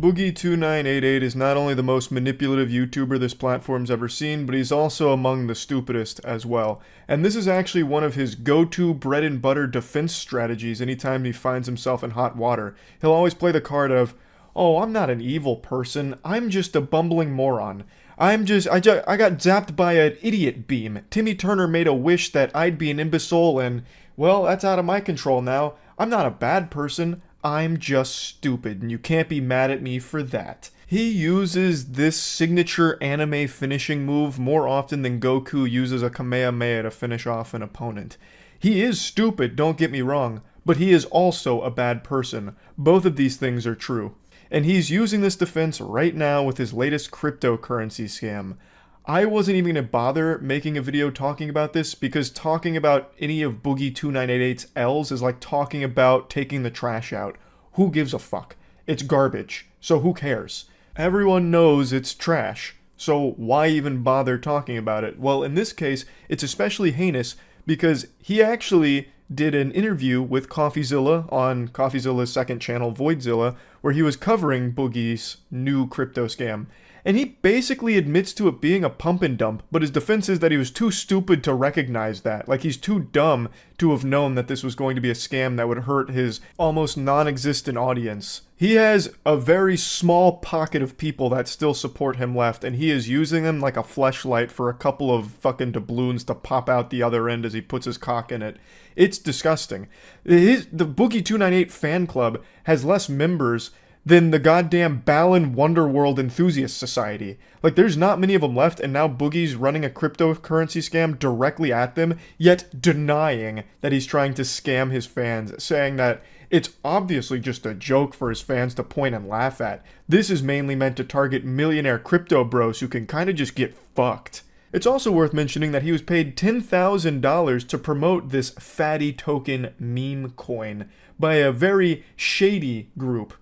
Boogie2988 is not only the most manipulative YouTuber this platform's ever seen, but he's also among the stupidest as well. And this is actually one of his go-to bread and butter defense strategies anytime he finds himself in hot water. He'll always play the card of, oh, I'm not an evil person, I'm just a bumbling moron. I got zapped by an idiot beam. Timmy Turner made a wish that I'd be an imbecile and, well, that's out of my control now. I'm not a bad person. I'm just stupid, and you can't be mad at me for that. He uses this signature anime finishing move more often than Goku uses a Kamehameha to finish off an opponent. He is stupid, don't get me wrong, but he is also a bad person. Both of these things are true. And he's using this defense right now with his latest cryptocurrency scam. I wasn't even going to bother making a video talking about this because talking about any of Boogie2988's L's is like talking about taking the trash out. Who gives a fuck? It's garbage, so who cares? Everyone knows it's trash, so why even bother talking about it? Well, in this case, it's especially heinous because he actually did an interview with CoffeeZilla on CoffeeZilla's second channel, Voidzilla, where he was covering Boogie's new crypto scam. And he basically admits to it being a pump and dump, but his defense is that he was too stupid to recognize that. Like, he's too dumb to have known that this was going to be a scam that would hurt his almost non-existent audience. He has a very small pocket of people that still support him left, and he is using them like a fleshlight for a couple of fucking doubloons to pop out the other end as he puts his cock in it. It's disgusting. The Boogie298 fan club has less members than the goddamn Balan Wonderworld Enthusiast Society. Like, there's not many of them left, and now Boogie's running a cryptocurrency scam directly at them, yet denying that he's trying to scam his fans, saying that it's obviously just a joke for his fans to point and laugh at. This is mainly meant to target millionaire crypto bros who can kinda just get fucked. It's also worth mentioning that he was paid $10,000 to promote this fatty token meme coin by a very shady group.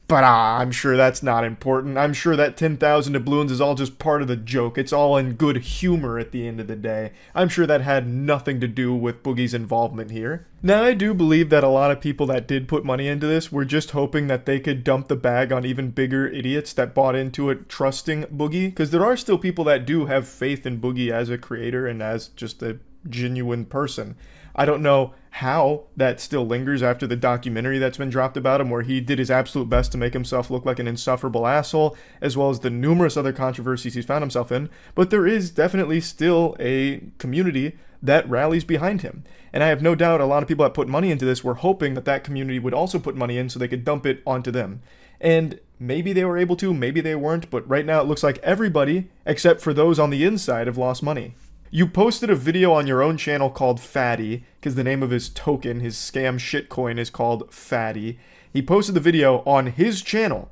But I'm sure that's not important. I'm sure that 10,000 doubloons is all just part of the joke. It's all in good humor at the end of the day. I'm sure that had nothing to do with Boogie's involvement here. Now, I do believe that a lot of people that did put money into this were just hoping that they could dump the bag on even bigger idiots that bought into it trusting Boogie, because there are still people that do have faith in Boogie as a creator and as just a genuine person. I don't know how that still lingers after the documentary that's been dropped about him, where he did his absolute best to make himself look like an insufferable asshole, as well as the numerous other controversies he's found himself in, but there is definitely still a community that rallies behind him. And I have no doubt a lot of people that put money into this were hoping that that community would also put money in so they could dump it onto them. And maybe they were able to, maybe they weren't, but right now it looks like everybody, except for those on the inside, have lost money. You posted a video on your own channel called Fatty, because the name of his token, his scam shitcoin, is called Fatty. He posted the video on his channel.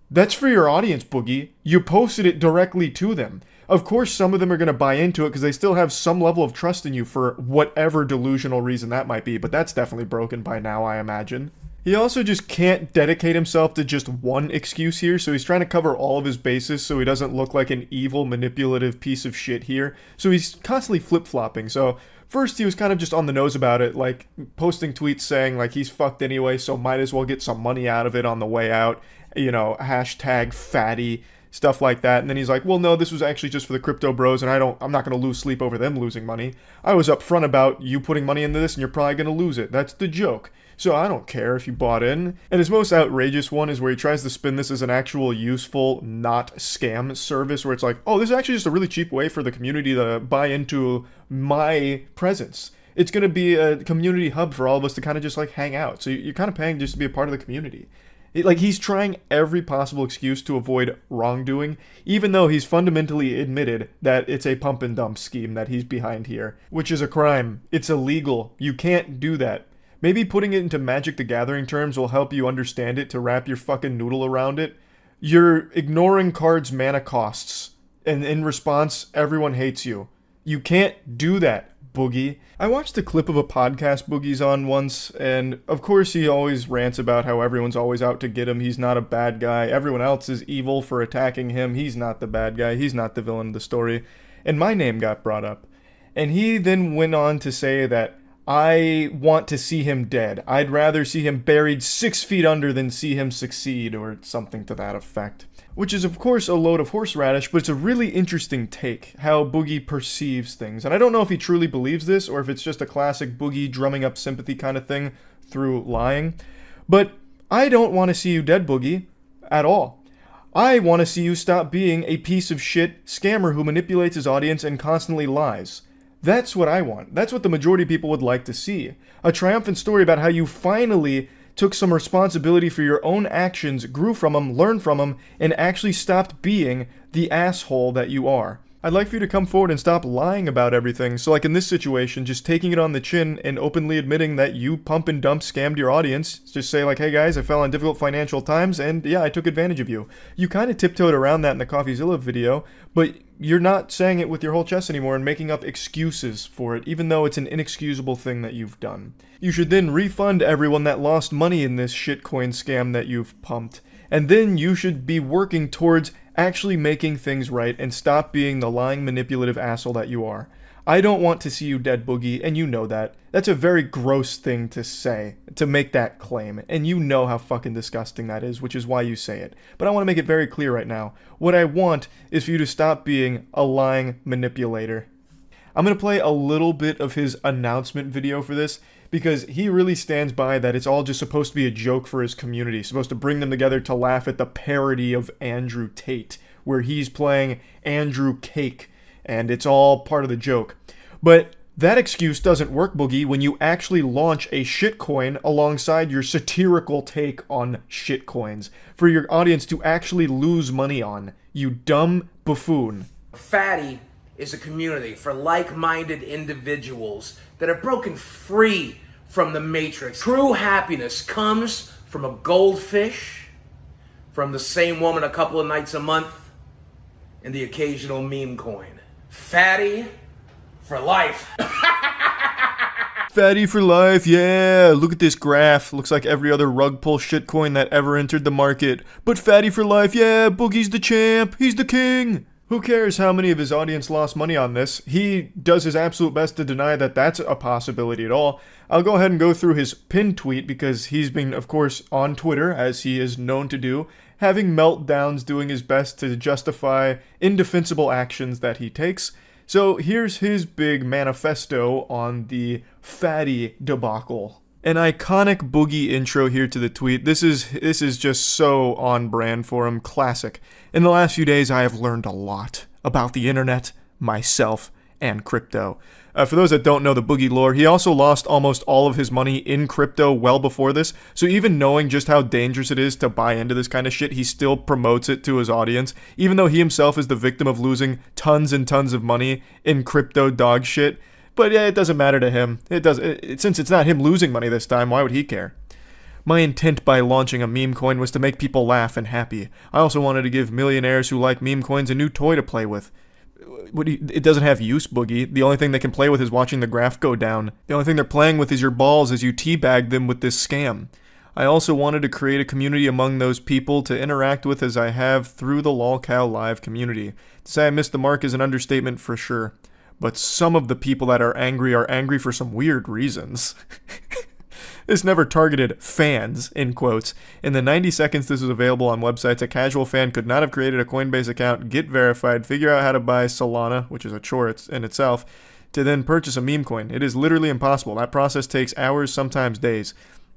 That's for your audience, Boogie. You posted it directly to them. Of course, some of them are going to buy into it because they still have some level of trust in you for whatever delusional reason that might be, but that's definitely broken by now, I imagine. He also just can't dedicate himself to just one excuse here, so he's trying to cover all of his bases so he doesn't look like an evil, manipulative piece of shit here. So he's constantly flip-flopping. So first he was kind of just on the nose about it, like posting tweets saying like he's fucked anyway, so might as well get some money out of it on the way out. You know, hashtag fatty, stuff like that. And then he's like, well, no, this was actually just for the crypto bros, and I'm not going to lose sleep over them losing money. I was upfront about you putting money into this, and you're probably going to lose it. That's the joke. So I don't care if you bought in. And his most outrageous one is where he tries to spin this as an actual useful, not scam service, where it's like, oh, this is actually just a really cheap way for the community to buy into my presence. It's going to be a community hub for all of us to kind of just like hang out. So you're kind of paying just to be a part of the community. Like, he's trying every possible excuse to avoid wrongdoing, even though he's fundamentally admitted that it's a pump and dump scheme that he's behind here, which is a crime. It's illegal. You can't do that. Maybe putting it into Magic the Gathering terms will help you understand it to wrap your fucking noodle around it. You're ignoring cards' mana costs, and in response, everyone hates you. You can't do that, Boogie. I watched a clip of a podcast Boogie's on once, and of course he always rants about how everyone's always out to get him. He's not a bad guy. Everyone else is evil for attacking him. He's not the bad guy. He's not the villain of the story. And my name got brought up. And he then went on to say that I want to see him dead. I'd rather see him buried 6 feet under than see him succeed, or something to that effect. Which is, of course, a load of horseradish, but it's a really interesting take, how Boogie perceives things. And I don't know if he truly believes this, or if it's just a classic Boogie drumming up sympathy kind of thing through lying. But I don't want to see you dead, Boogie, at all. I want to see you stop being a piece of shit scammer who manipulates his audience and constantly lies. That's what I want. That's what the majority of people would like to see. A triumphant story about how you finally took some responsibility for your own actions, grew from them, learned from them, and actually stopped being the asshole that you are. I'd like for you to come forward and stop lying about everything. So like in this situation, just taking it on the chin and openly admitting that you pump and dump scammed your audience. Just say like, hey guys, I fell on difficult financial times and yeah, I took advantage of you. You kind of tiptoed around that in the CoffeeZilla video, but you're not saying it with your whole chest anymore and making up excuses for it, even though it's an inexcusable thing that you've done. You should then refund everyone that lost money in this shitcoin scam that you've pumped. And then you should be working towards actually making things right and stop being the lying, manipulative asshole that you are. I don't want to see you dead, Boogie, and you know that. That's a very gross thing to say, to make that claim, and you know how fucking disgusting that is, which is why you say it. But I want to make it very clear right now. What I want is for you to stop being a lying manipulator. I'm going to play a little bit of his announcement video for this, because he really stands by that it's all just supposed to be a joke for his community, supposed to bring them together to laugh at the parody of Andrew Tate, where he's playing Andrew Cake, and it's all part of the joke. But that excuse doesn't work, Boogie, when you actually launch a shitcoin alongside your satirical take on shitcoins, for your audience to actually lose money on, you dumb buffoon. Fatty is a community for like-minded individuals that are broken free from the matrix. True happiness comes from a goldfish, from the same woman a couple of nights a month, and the occasional meme coin. Fatty for life. Fatty for life, yeah. Look at this graph. Looks like every other rug pull shitcoin that ever entered the market. But Fatty for life, yeah. Boogie's the champ. He's the king. Who cares how many of his audience lost money on this? He does his absolute best to deny that that's a possibility at all. I'll go ahead and go through his pinned tweet because he's been, of course, on Twitter, as he is known to do, having meltdowns, doing his best to justify indefensible actions that he takes. So here's his big manifesto on the Fatty debacle. An iconic Boogie intro here to the tweet. This is just so on brand for him. Classic. In the last few days, I have learned a lot about the internet, myself, and crypto. For those that don't know the Boogie lore, he also lost almost all of his money in crypto well before this. So even knowing just how dangerous it is to buy into this kind of shit, he still promotes it to his audience, even though he himself is the victim of losing tons and tons of money in crypto dog shit. But yeah, it doesn't matter to him. Since it's not him losing money this time, why would he care? My intent by launching a meme coin was to make people laugh and happy. I also wanted to give millionaires who like meme coins a new toy to play with. It doesn't have use, Boogie. The only thing they can play with is watching the graph go down. The only thing they're playing with is your balls as you teabag them with this scam. I also wanted to create a community among those people to interact with as I have through the LolCow Live community. To say I missed the mark is an understatement for sure. But some of the people that are angry for some weird reasons. This never targeted fans, in quotes. In the 90 seconds this was available on websites, a casual fan could not have created a Coinbase account, get verified, figure out how to buy Solana, which is a chore in itself, to then purchase a meme coin. It is literally impossible. That process takes hours, sometimes days.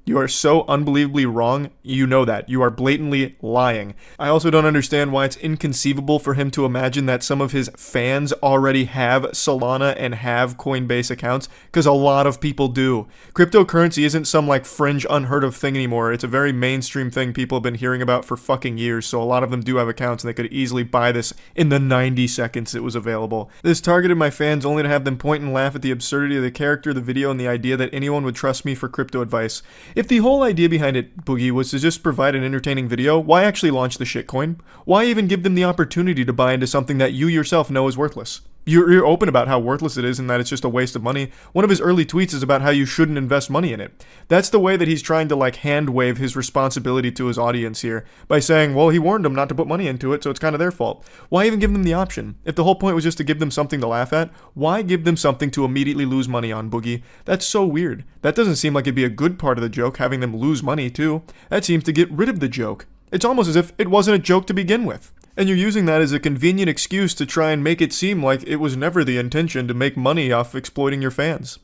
You are so unbelievably wrong, you know that. You are blatantly lying. I also don't understand why it's inconceivable for him to imagine that some of his fans already have Solana and have Coinbase accounts, because a lot of people do. Cryptocurrency isn't some like fringe unheard of thing anymore. It's a very mainstream thing people have been hearing about for fucking years, so a lot of them do have accounts and they could easily buy this in the 90 seconds it was available. This targeted my fans only to have them point and laugh at the absurdity of the character, the video, and the idea that anyone would trust me for crypto advice. If the whole idea behind it, Boogie, was to just provide an entertaining video, why actually launch the shitcoin? Why even give them the opportunity to buy into something that you yourself know is worthless? You're open about how worthless it is and that it's just a waste of money. One of his early tweets is about how you shouldn't invest money in it. That's the way that he's trying to like hand wave his responsibility to his audience here by saying, well, he warned them not to put money into it, so it's kind of their fault. Why even give them the option? If the whole point was just to give them something to laugh at, why give them something to immediately lose money on, Boogie? That's so weird. That doesn't seem like it'd be a good part of the joke, having them lose money too. That seems to get rid of the joke. It's almost as if it wasn't a joke to begin with. And you're using that as a convenient excuse to try and make it seem like it was never the intention to make money off exploiting your fans.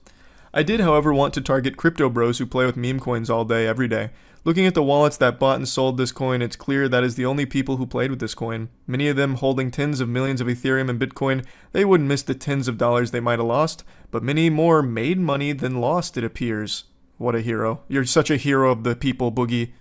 I did, however, want to target crypto bros who play with meme coins all day, every day. Looking at the wallets that bought and sold this coin, it's clear that is the only people who played with this coin. Many of them holding tens of millions of Ethereum and Bitcoin, they wouldn't miss the tens of dollars they might have lost, but many more made money than lost, it appears. What a hero. You're such a hero of the people, Boogie.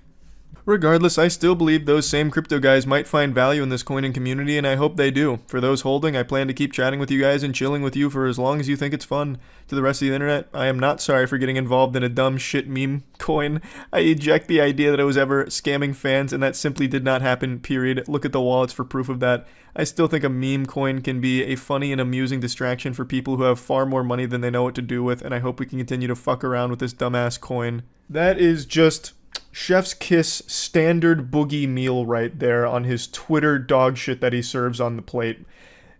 Regardless, I still believe those same crypto guys might find value in this coining community, and I hope they do. For those holding, I plan to keep chatting with you guys and chilling with you for as long as you think it's fun. To the rest of the internet, I am not sorry for getting involved in a dumb shit meme coin. I eject the idea that I was ever scamming fans, and that simply did not happen, period. Look at the wallets for proof of that. I still think a meme coin can be a funny and amusing distraction for people who have far more money than they know what to do with, and I hope we can continue to fuck around with this dumbass coin. That is just chef's kiss standard Boogie meal right there on his Twitter dog shit that he serves on the plate.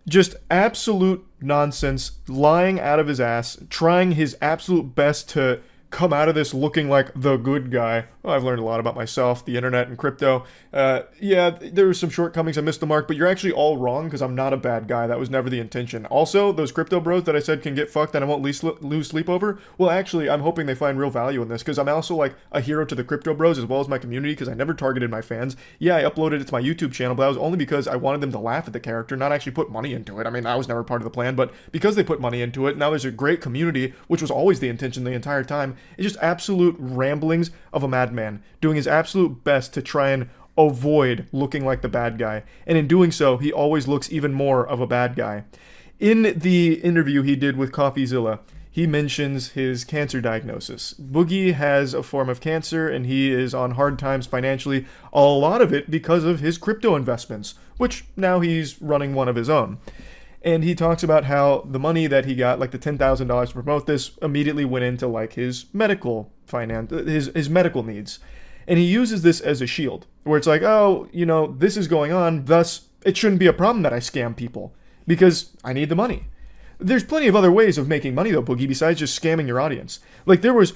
Just absolute nonsense, lying out of his ass, trying his absolute best to come out of this looking like the good guy. Well, I've learned a lot about myself, the internet, and crypto. Yeah, there were some shortcomings. I missed the mark, but you're actually all wrong because I'm not a bad guy. That was never the intention. Also, those crypto bros that I said can get fucked and I won't lose sleep over, well, actually, I'm hoping they find real value in this because I'm also like a hero to the crypto bros as well as my community because I never targeted my fans. Yeah, I uploaded it to my YouTube channel, but that was only because I wanted them to laugh at the character, not actually put money into it. I mean, that was never part of the plan, but because they put money into it, now there's a great community, which was always the intention the entire time. It's just absolute ramblings of a madman doing his absolute best to try and avoid looking like the bad guy. And in doing so, he always looks even more of a bad guy. In the interview he did with CoffeeZilla, he mentions his cancer diagnosis. Boogie has a form of cancer and he is on hard times financially, a lot of it because of his crypto investments, which now he's running one of his own. And he talks about how the money that he got, like the $10,000 to promote this, immediately went into like his medical his medical needs. And he uses this as a shield, where it's like, oh, you know, this is going on, thus it shouldn't be a problem that I scam people, because I need the money. There's plenty of other ways of making money, though, Boogie, besides just scamming your audience. Like, there was,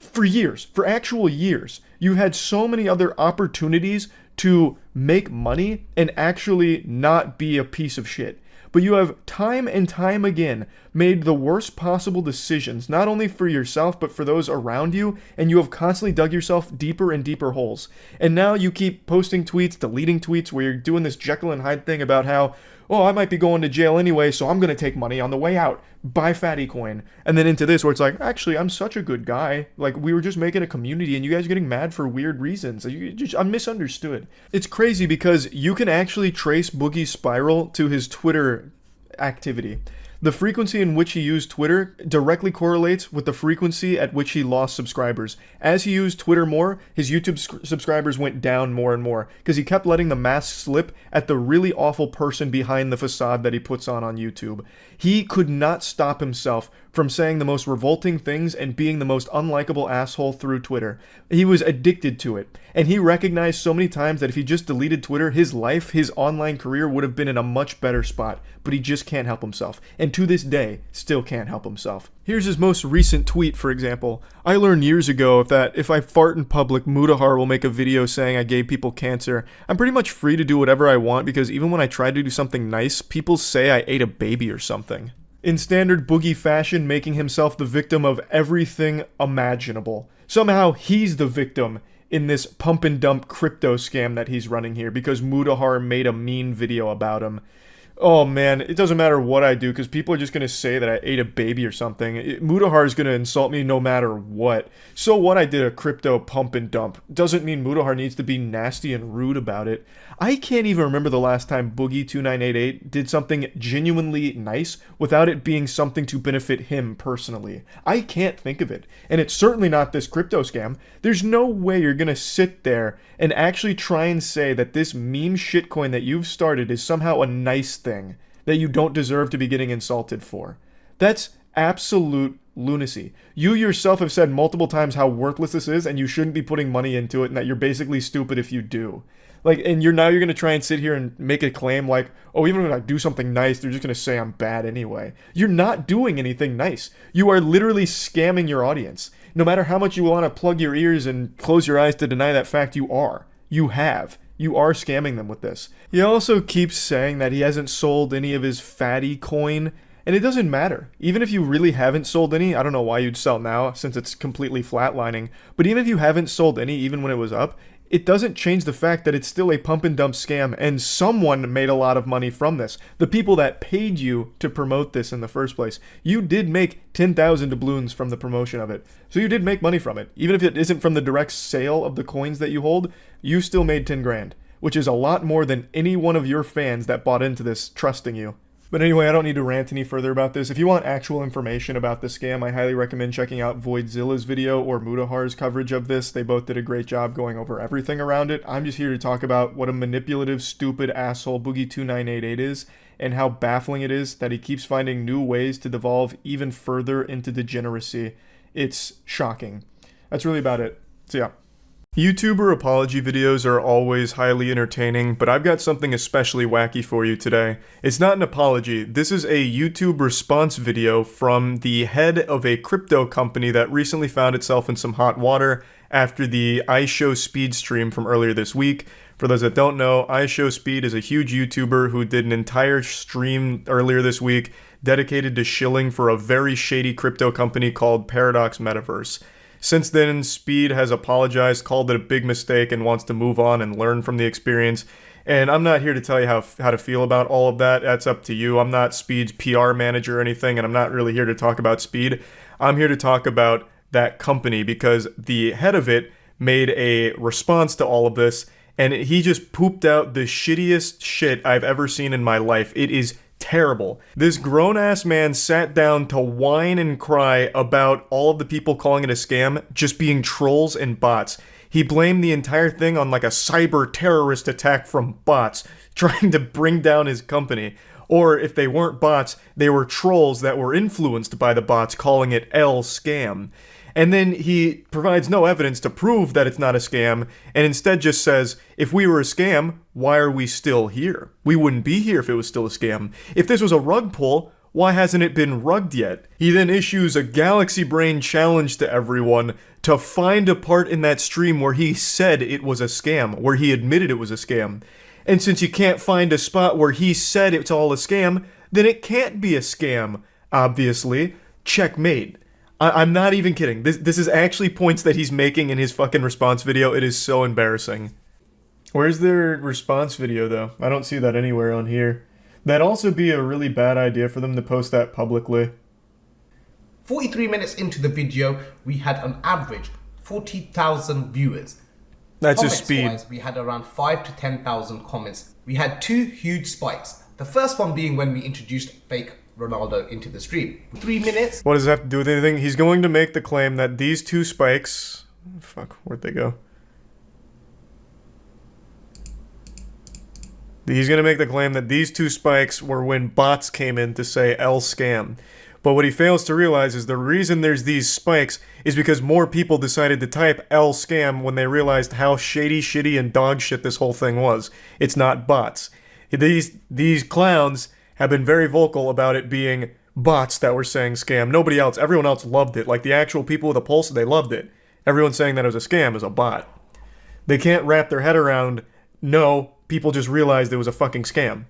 for actual years, you had so many other opportunities to make money and actually not be a piece of shit. But you have time and time again made the worst possible decisions, not only for yourself, but for those around you, and you have constantly dug yourself deeper and deeper holes. And now you keep posting tweets, deleting tweets, where you're doing this Jekyll and Hyde thing about how, oh, I might be going to jail anyway, so I'm going to take money on the way out. Buy Fatty Coin. And then into this where it's like, actually, I'm such a good guy. Like, we were just making a community and you guys are getting mad for weird reasons. I'm misunderstood. It's crazy because you can actually trace Boogie's spiral to his Twitter activity. The frequency in which he used Twitter directly correlates with the frequency at which he lost subscribers. As he used Twitter more, his YouTube subscribers went down more and more because he kept letting the mask slip at the really awful person behind the facade that he puts on YouTube. He could not stop himself from saying the most revolting things and being the most unlikable asshole through Twitter. He was addicted to it. And he recognized so many times that if he just deleted Twitter, his life, his online career would have been in a much better spot. But he just can't help himself. And to this day, still can't help himself. Here's his most recent tweet, for example. I learned years ago that if I fart in public, Mudahar will make a video saying I gave people cancer. I'm pretty much free to do whatever I want because even when I try to do something nice, people say I ate a baby or something. In standard Boogie fashion, making himself the victim of everything imaginable. Somehow he's the victim in this pump and dump crypto scam that he's running here because Mudahar made a mean video about him. Oh man, it doesn't matter what I do because people are just going to say that I ate a baby or something. Mudahar is going to insult me no matter what. So what, I did a crypto pump and dump doesn't mean Mudahar needs to be nasty and rude about it. I can't even remember the last time Boogie2988 did something genuinely nice without it being something to benefit him personally. I can't think of it. And it's certainly not this crypto scam. There's no way you're going to sit there and actually try and say that this meme shitcoin that you've started is somehow a nice thing. that you don't deserve to be getting insulted for. That's absolute lunacy. You yourself have said multiple times how worthless this is and you shouldn't be putting money into it and that you're basically stupid if you do. Like, and you're going to try and sit here and make a claim like, oh, even when I do something nice, they're just going to say I'm bad anyway. You're not doing anything nice. You are literally scamming your audience. No matter how much you want to plug your ears and close your eyes to deny that fact, you are. You have. You are scamming them with this. He also keeps saying that he hasn't sold any of his fatty coin, and it doesn't matter. Even if you really haven't sold any, I don't know why you'd sell now since it's completely flatlining, but even if you haven't sold any, even when it was up, it doesn't change the fact that it's still a pump and dump scam, and someone made a lot of money from this. The people that paid you to promote this in the first place. You did make 10,000 doubloons from the promotion of it. So you did make money from it. Even if it isn't from the direct sale of the coins that you hold, you still made 10 grand, which is a lot more than any one of your fans that bought into this trusting you. But anyway, I don't need to rant any further about this. If you want actual information about the scam, I highly recommend checking out Voidzilla's video or Mudahar's coverage of this. They both did a great job going over everything around it. I'm just here to talk about what a manipulative, stupid asshole Boogie2988 is, and how baffling it is that he keeps finding new ways to devolve even further into degeneracy. It's shocking. That's really about it. So yeah. YouTuber apology videos are always highly entertaining, but I've got something especially wacky for you today. It's not an apology, this is a YouTube response video from the head of a crypto company that recently found itself in some hot water after the iShowSpeed stream from earlier this week. For those that don't know, iShowSpeed is a huge YouTuber who did an entire stream earlier this week dedicated to shilling for a very shady crypto company called Paradox Metaverse. Since then, Speed has apologized, called it a big mistake, and wants to move on and learn from the experience. And I'm not here to tell you how to feel about all of that. That's up to you. I'm not Speed's PR manager or anything, and I'm not really here to talk about Speed. I'm here to talk about that company because the head of it made a response to all of this, and he just pooped out the shittiest shit I've ever seen in my life. It is terrible. This grown-ass man sat down to whine and cry about all of the people calling it a scam just being trolls and bots. He blamed the entire thing on like a cyber terrorist attack from bots trying to bring down his company. Or if they weren't bots, they were trolls that were influenced by the bots calling it scam. And then he provides no evidence to prove that it's not a scam, and instead just says, if we were a scam, why are we still here? We wouldn't be here if it was still a scam. If this was a rug pull, why hasn't it been rugged yet? He then issues a Galaxy Brain challenge to everyone to find a part in that stream where he said it was a scam, where he admitted it was a scam. And since you can't find a spot where he said it's all a scam, then it can't be a scam, obviously. Checkmate. I'm not even kidding. This is actually points that he's making in his fucking response video. It is so embarrassing. Where's their response video, though? I don't see that anywhere on here. That'd also be a really bad idea for them to post that publicly. 43 minutes into the video, we had an average 40,000 viewers. That's just Speed. Comments-wise, we had around 5 to 10,000 comments. We had two huge spikes. The first one being when we introduced fake Ronaldo into the stream. 3 minutes. What does that have to do with anything? He's going to make the claim that these two spikes... Fuck, where'd they go? He's going to make the claim that these two spikes were when bots came in to say scam. But what he fails to realize is the reason there's these spikes is because more people decided to type scam when they realized how shady, shitty, and dog shit this whole thing was. It's not bots. These clowns have been very vocal about it being bots that were saying scam. Nobody else, everyone else loved it. Like the actual people with a pulse, they loved it. Everyone saying that it was a scam is a bot. They can't wrap their head around, no, people just realized it was a fucking scam.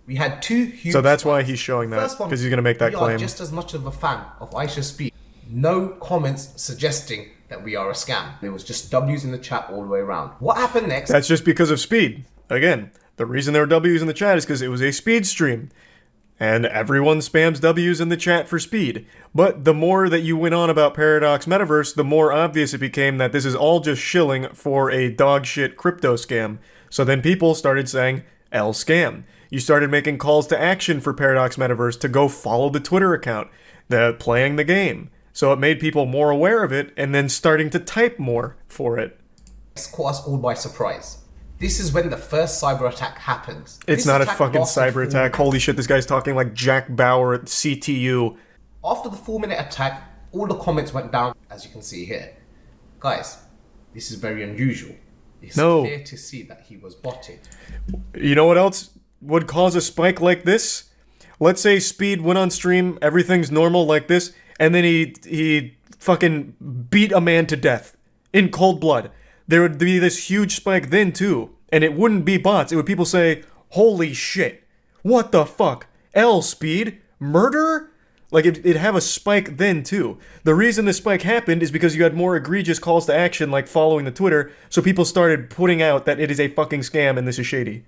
We had two huge So that's spikes. why he's showing that, because he's going to make that claim. We are just as much of a fan of iShowSpeed. No comments suggesting that we are a scam. There was just W's in the chat all the way around. What happened next? That's just because of Speed. Again, the reason there were W's in the chat is because it was a Speed stream. And everyone spams W's in the chat for Speed. But the more that you went on about Paradox Metaverse, the more obvious it became that this is all just shilling for a dogshit crypto scam. So then people started saying, scam. You started making calls to action for Paradox Metaverse to go follow the Twitter account, playing the game. So it made people more aware of it, and then starting to type more for it. Caught us all by surprise. This is when the first cyber attack happens. It's This not a attack fucking lasted cyber 4 attack. Holy shit, this guy's talking like Jack Bauer at CTU. After the 4-minute attack, all the comments went down, as you can see here. Guys, this is very unusual. It's clear to see that he was botted. You know what else would cause a spike like this? Let's say Speed went on stream, everything's normal like this, and then he fucking beat a man to death in cold blood. There would be this huge spike then too, and it wouldn't be bots. It would people say, "Holy shit, what the fuck? Speed murder?" Like it'd have a spike then too. The reason the spike happened is because you had more egregious calls to action, like following the Twitter, so people started putting out that it is a fucking scam and this is shady.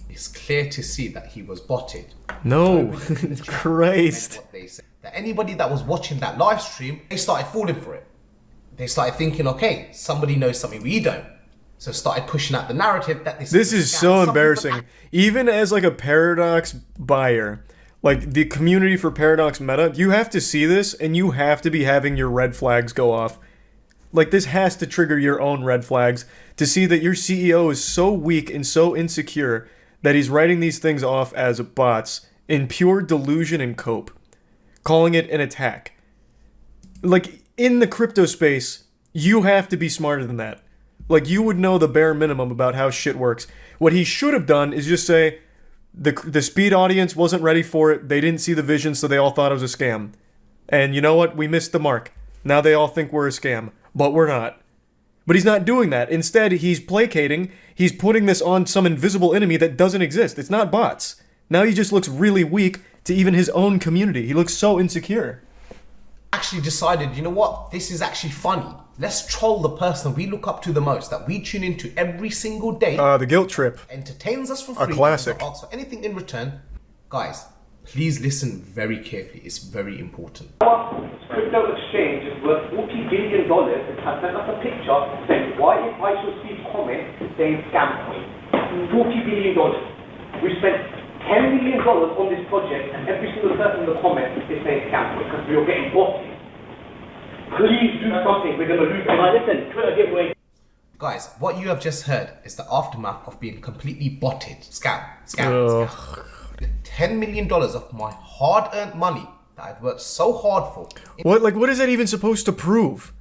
It's clear to see that he was botted. No, Christ. What they said. That anybody that was watching that live stream, they started falling for it. They started thinking, okay, somebody knows something we don't. So started pushing out the narrative that this This a is scam. so Some embarrassing. people- Even as like a Paradox buyer, like the community for Paradox Meta, you have to see this and you have to be having your red flags go off. Like this has to trigger your own red flags to see that your CEO is so weak and so insecure that he's writing these things off as bots in pure delusion and cope, calling it an attack. Like in the crypto space, you have to be smarter than that. Like you would know the bare minimum about how shit works. What he should have done is just say, the Speed audience wasn't ready for it. They didn't see the vision, so they all thought it was a scam. And you know what? We missed the mark. Now they all think we're a scam, but we're not. But he's not doing that. Instead, he's placating. He's putting this on some invisible enemy that doesn't exist. It's not bots. Now he just looks really weak to even his own community. He looks so insecure. Actually decided, you know what? This is actually funny. Let's troll the person we look up to the most, that we tune into every single day. The guilt trip. Entertains us for free. A classic. Doesn't ask for anything in return. Guys, please listen very carefully. It's very important. Our crypto exchange is worth $40 billion. It has sent us a picture saying, why is I should see comment saying scam coin? $40 billion. We spent $10 million on this project and every single person in the comments is saying scam coin because we are getting botted. Please do something. We're going to lose. Listen, Twitter giveaway. Guys, what you have just heard is the aftermath of being completely botted. Scam. $10 million of my hard-earned money that I've worked so hard for. What is that even supposed to prove?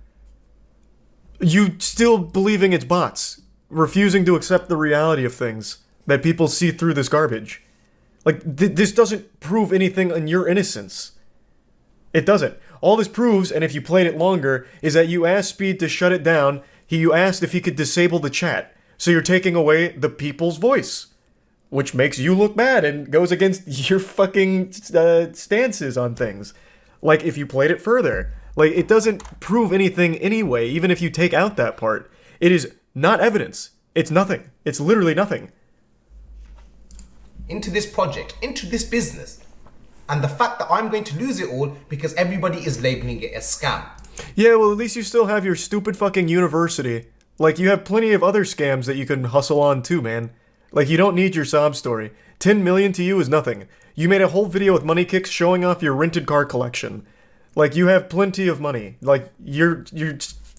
You still believing it's bots, refusing to accept the reality of things, that people see through this garbage. Like, this doesn't prove anything on your innocence. It doesn't. All this proves, and if you played it longer, is that you asked Speed to shut it down. You asked if he could disable the chat. So you're taking away the people's voice, which makes you look bad and goes against your fucking stances on things. Like, if you played it further. Like, it doesn't prove anything anyway, even if you take out that part. It is not evidence. It's nothing. It's literally nothing. Into this project, into this business. And the fact that I'm going to lose it all because everybody is labeling it a scam. Yeah, well, at least you still have your stupid fucking university. Like, you have plenty of other scams that you can hustle on too, man. Like, you don't need your sob story. 10 million to you is nothing. You made a whole video with money kicks showing off your rented car collection. Like, you have plenty of money. Like, you're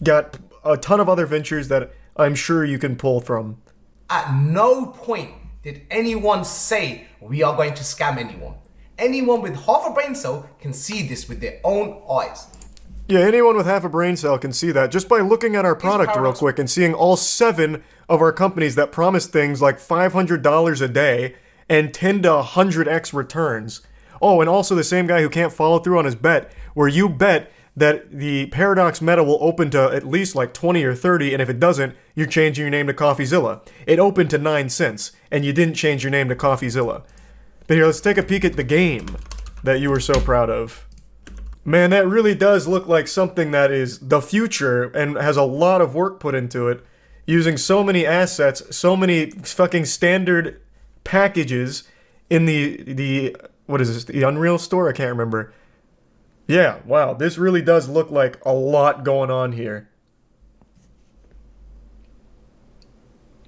got a ton of other ventures that I'm sure you can pull from. At no point did anyone say we are going to scam anyone. Anyone with half a brain cell can see this with their own eyes. Yeah, anyone with half a brain cell can see that just by looking at our product real quick and seeing all 7 of our companies that promise things like $500 a day and 10 to 100x returns. Oh, and also the same guy who can't follow through on his bet, where you bet that the Paradox meta will open to at least like 20 or 30, and if it doesn't, you're changing your name to CoffeeZilla. It opened to 9 cents, and you didn't change your name to CoffeeZilla. But here, let's take a peek at the game that you were so proud of. Man, that really does look like something that is the future and has a lot of work put into it, using so many assets, so many fucking standard packages in the what is this, the Unreal Store? I can't remember. Yeah, wow, this really does look like a lot going on here.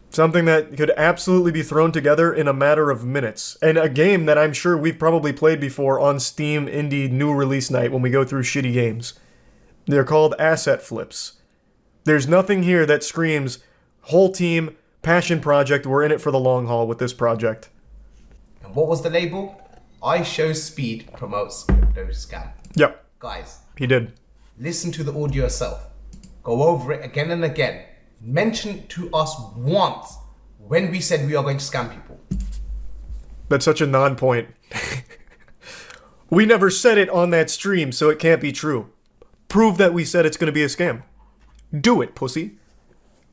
Something that could absolutely be thrown together in a matter of minutes. And a game that I'm sure we've probably played before on Steam Indie new release night when we go through shitty games. They're called asset flips. There's nothing here that screams whole team, Passion project. We're in it for the long haul with this project. And what was the label? I Show Speed promotes crypto scam. Yep, Guys, he did. listen to the audio yourself. Go over it again and again. Mention to us once when we said we are going to scam people. That's such a non-point. We never said it on that stream, so it can't be true. Prove that we said it's going to be a scam. Do it, pussy.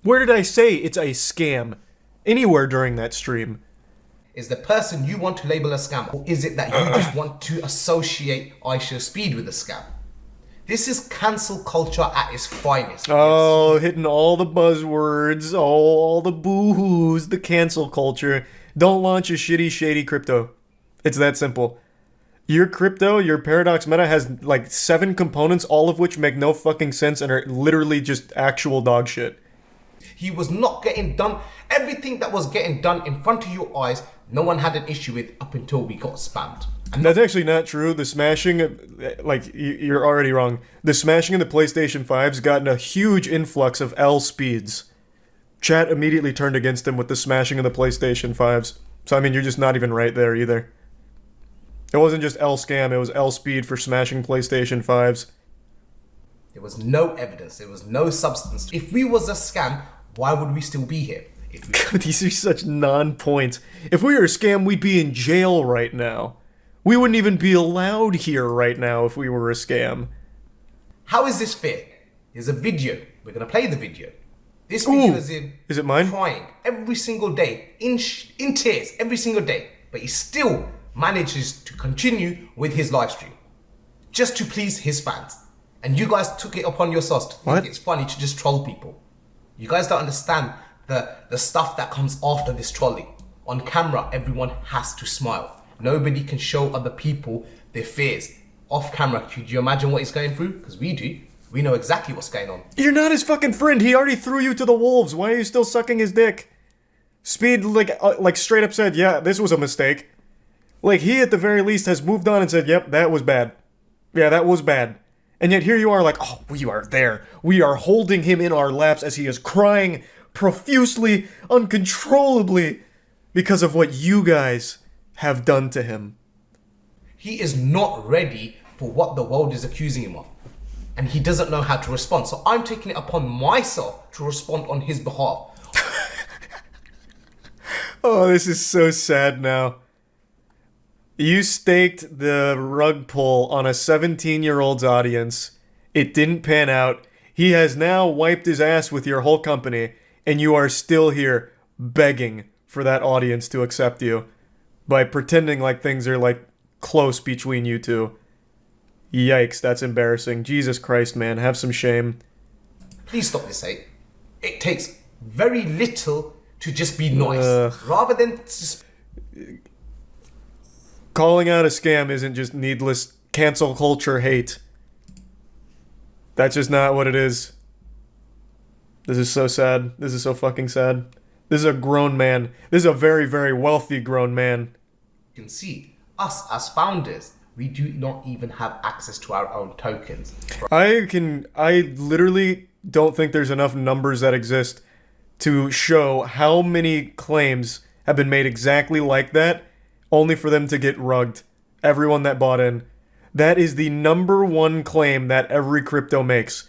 Where did I say it's a scam? Anywhere during that stream. Is the person you want to label a scam, or is it that you just want to associate I Show Speed with a scam? This is cancel culture at its finest. Oh, hitting all the buzzwords, all the boo-hoos, the cancel culture. Don't launch a shitty, shady crypto. It's that simple. Your crypto, your Paradox Meta has like 7 components, all of which make no fucking sense and are literally just actual dog shit. He was not getting done. Everything that was getting done in front of your eyes, no one had an issue with up until we got spammed. And That's actually not true. The smashing, like, you're already wrong. The smashing of the PlayStation 5's gotten a huge influx of L speeds. Chat immediately turned against him with the smashing of the PlayStation 5's. So, I mean, you're just not even right there either. It wasn't just L scam, it was L speed for smashing PlayStation 5's. there was no evidence. There was no substance. If we was a scam, why would we still be here? If we These are such non-points. If we were a scam, we'd be in jail right now. We wouldn't even be allowed here right now if we were a scam. How is this fair? Here's a video. We're gonna play the video. This video Ooh, is him is it mine? crying every single day, in tears every single day, but he still manages to continue with his live stream just to please his fans. And you guys took it upon yourselves to think What? it's funny to just troll people. You guys don't understand the stuff that comes after this trolling. On camera, everyone has to smile. Nobody can show other people their fears. Off camera, could you imagine what he's going through? Because we do. We know exactly what's going on. You're not his fucking friend. He already threw you to the wolves. Why are you still sucking his dick? Speed, like straight up said, yeah, this was a mistake. Like, he at the very least has moved on and said, yep, that was bad. Yeah, that was bad. And yet here you are like, oh, we are there. We are holding him in our laps as he is crying profusely, uncontrollably, because of what you guys have done to him. He is not ready for what the world is accusing him of. And he doesn't know how to respond. So I'm taking it upon myself to respond on his behalf. Oh, this is so sad now. You staked the rug pull on a 17-year-old's audience. It didn't pan out. He has now wiped his ass with your whole company, and you are still here begging for that audience to accept you by pretending like things are, like, close between you two. Yikes, that's embarrassing. Jesus Christ, man, have some shame. Please stop this hate. It takes very little to just be nice. Rather than just... Calling out a scam isn't just needless cancel culture hate. That's just not what it is. This is so sad. This is so fucking sad. This is a grown man. This is a very, very wealthy grown man. You can see, us as founders, we do not even have access to our own tokens. I literally don't think there's enough numbers that exist to show how many claims have been made exactly like that, only for them to get rugged. Everyone that bought in. That is the number one claim that every crypto makes.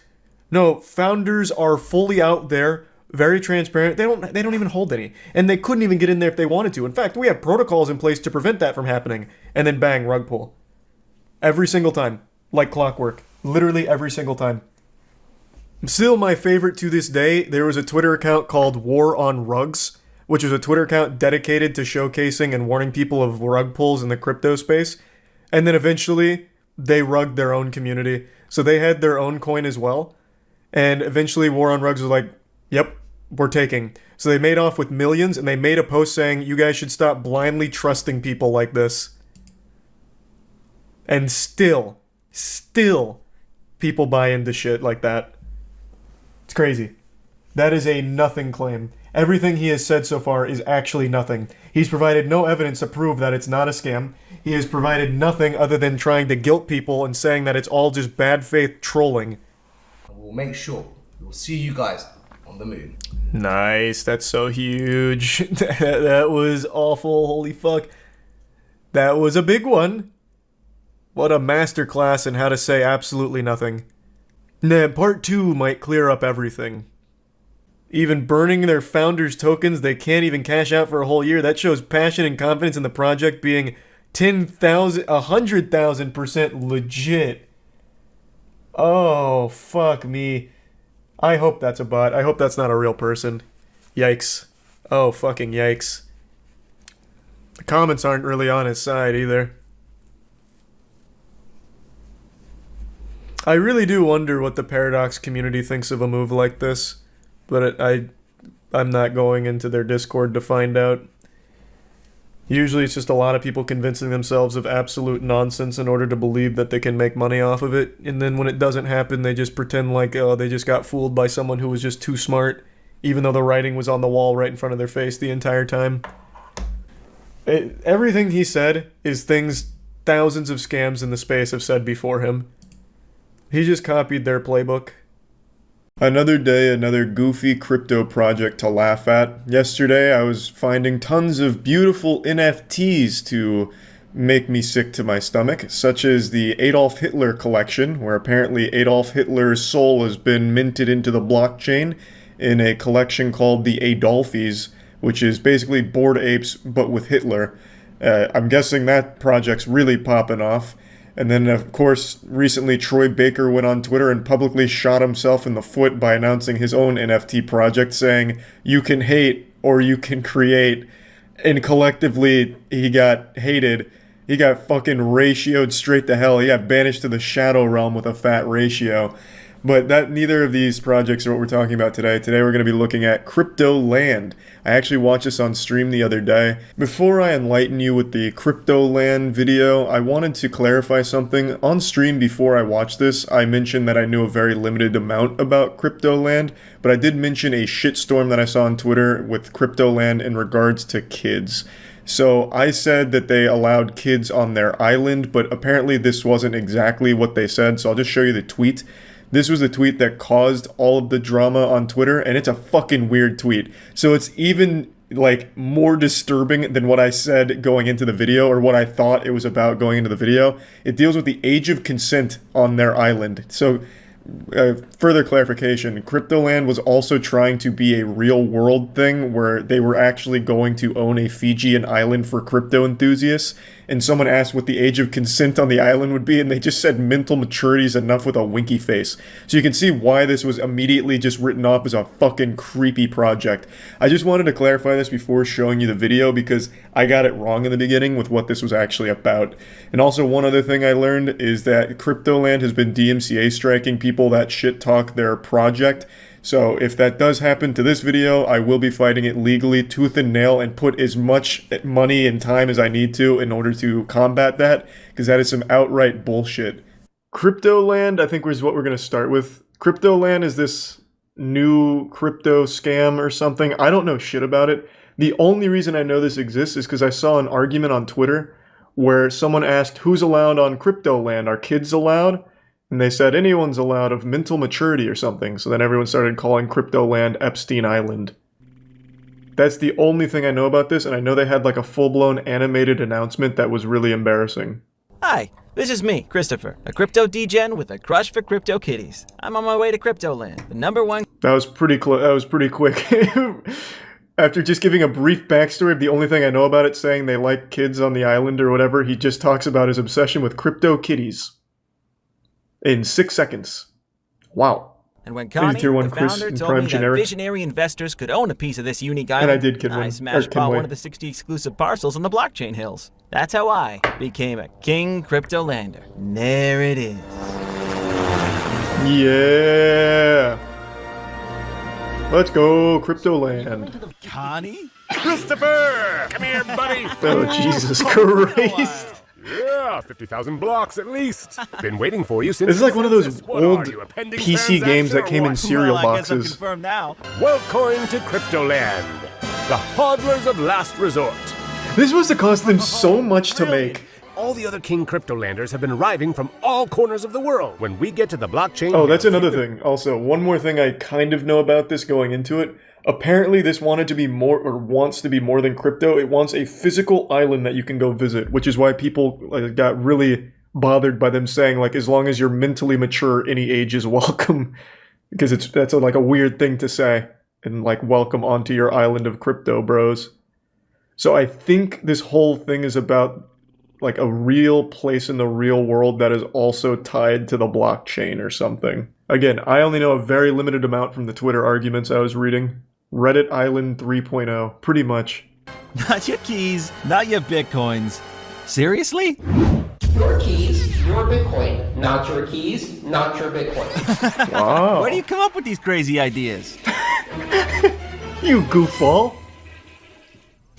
No, founders are fully out there, very transparent. They don't even hold any. And they couldn't even get in there if they wanted to. In fact, we have protocols in place to prevent that from happening. And then bang, rug pull. Every single time. Like clockwork. Literally every single time. Still my favorite to this day, there was a Twitter account called War on Rugs, which was a Twitter account dedicated to showcasing and warning people of rug pulls in the crypto space. And then eventually, they rugged their own community. So they had their own coin as well. And eventually, War on Rugs was like, yep, we're taking. So they made off with millions, and they made a post saying, you guys should stop blindly trusting people like this. And still, people buy into shit like that. It's crazy. That is a nothing claim. Everything he has said so far is actually nothing. He's provided no evidence to prove that it's not a scam. He has provided nothing other than trying to guilt people and saying that it's all just bad faith trolling. We'll make sure we will see you guys on the the moon. Nice, that's so huge. That was awful, holy fuck. That was a big one. What a masterclass in how to say absolutely nothing. Nah, part 2 might clear up everything. Even burning their founders' tokens they can't even cash out for a whole year, that shows passion and confidence in the project being 10,000, 100,000% legit. Oh, fuck me. I hope that's a bot. I hope that's not a real person. Yikes. Oh, fucking yikes. The comments aren't really on his side either. I really do wonder what the Paradox community thinks of a move like this, but I'm not going into their Discord to find out. Usually it's just a lot of people convincing themselves of absolute nonsense in order to believe that they can make money off of it, and then when it doesn't happen, they just pretend like, oh, they just got fooled by someone who was just too smart, even though the writing was on the wall right in front of their face the entire time. Everything he said is things thousands of scams in the space have said before him. He just copied their playbook. Another day, another goofy crypto project to laugh at. Yesterday, I was finding tons of beautiful NFTs to make me sick to my stomach, such as the Adolf Hitler collection, where apparently Adolf Hitler's soul has been minted into the blockchain in a collection called the Adolphis, which is basically Bored Apes, but with Hitler. I'm guessing that project's really popping off. And then, of course, recently Troy Baker went on Twitter and publicly shot himself in the foot by announcing his own NFT project, saying, "You can hate or you can create." And collectively, he got hated. He got fucking ratioed straight to hell. He got banished to the Shadow Realm with a fat ratio. But neither of these projects are what we're talking about today. Today we're going to be looking at Cryptoland. I actually watched this on stream the other day. Before I enlighten you with the Cryptoland video, I wanted to clarify something. On stream before I watched this, I mentioned that I knew a very limited amount about Cryptoland, but I did mention a shitstorm that I saw on Twitter with Cryptoland in regards to kids. So I said that they allowed kids on their island, but apparently this wasn't exactly what they said, so I'll just show you the tweet. This was the tweet that caused all of the drama on Twitter, and it's a fucking weird tweet. So it's even, like, more disturbing than what I said going into the video, or what I thought it was about going into the video. It deals with the age of consent on their island. So, further clarification, Cryptoland was also trying to be a real-world thing, where they were actually going to own a Fijian island for crypto enthusiasts, and someone asked what the age of consent on the island would be, and they just said mental maturity is enough with a winky face. So you can see why this was immediately just written off as a fucking creepy project. I just wanted to clarify this before showing you the video, because I got it wrong in the beginning with what this was actually about. And also, one other thing I learned is that Cryptoland has been DMCA striking people that shit talk their project. So if that does happen to this video, I will be fighting it legally, tooth and nail, and put as much money and time as I need to in order to combat that, because that is some outright bullshit. Cryptoland, I think, is what we're going to start with. Cryptoland is this new crypto scam or something. I don't know shit about it. The only reason I know this exists is because I saw an argument on Twitter where someone asked, who's allowed on Cryptoland? Are kids allowed? And they said anyone's allowed of mental maturity or something, so then everyone started calling Cryptoland Epstein Island. That's the only thing I know about this, and I know they had like a full-blown animated announcement that was really embarrassing. Hi, this is me, Christopher, a crypto degen with a crush for crypto kitties. I'm on my way to Cryptoland, the #1... That was pretty that was pretty quick. After just giving a brief backstory of the only thing I know about it, saying they like kids on the island or whatever, he just talks about his obsession with crypto kitties. In 6 seconds. Wow. And when Connie, Tier 1 the Chris founder, and told Prime me Generic. that visionary investors could own a piece of this unique island, And I did kid one. I smashed bought Kenway. one of the 60 exclusive parcels on the blockchain hills. That's how I became a king cryptolander. And there it is. Yeah. Let's go, Cryptoland. Connie? Christopher! Come here, buddy! Oh, Jesus Christ. Yeah, 50,000 blocks at least. Been waiting for you since... This is like one of those census. What old are you, a pending PC games that transaction came or in what? cereal Well, I guess I'm boxes. confirmed now. Welcome to Cryptoland, the hodlers of last resort. This must have cost them so much to make. all the other King Cryptolanders have been arriving from all corners of the world. When we get to the blockchain... Oh, that's another thing. Also, one more thing I kind of know about this going into it. Apparently this wanted to be more, or wants to be more than crypto. It wants a physical island that you can go visit, which is why people got really bothered by them saying, like, as long as you're mentally mature, any age is welcome. Because that's like a weird thing to say. And, like, welcome onto your island of crypto, bros. So I think this whole thing is about, like, a real place in the real world that is also tied to the blockchain or something. Again, I only know a very limited amount from the Twitter arguments I was reading. Reddit Island 3.0, pretty much. Not your keys, not your bitcoins. Seriously? Your keys, your Bitcoin. Not your keys, not your Bitcoin. Wow. Where do you come up with these crazy ideas? You goofball.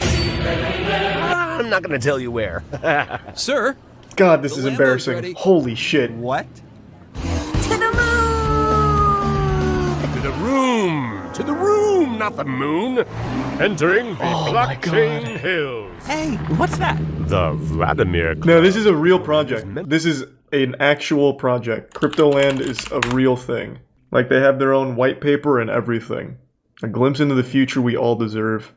I'm not gonna tell you where. Sir? God, this is The landlord's embarrassing. ready. Holy shit. What? To the room, not the moon. Entering the my blockchain God. hills. Hey, what's that? The Vladimir No, this is a real project. This is an actual project. Cryptoland is a real thing. Like, they have their own white paper and everything. A glimpse into the future we all deserve.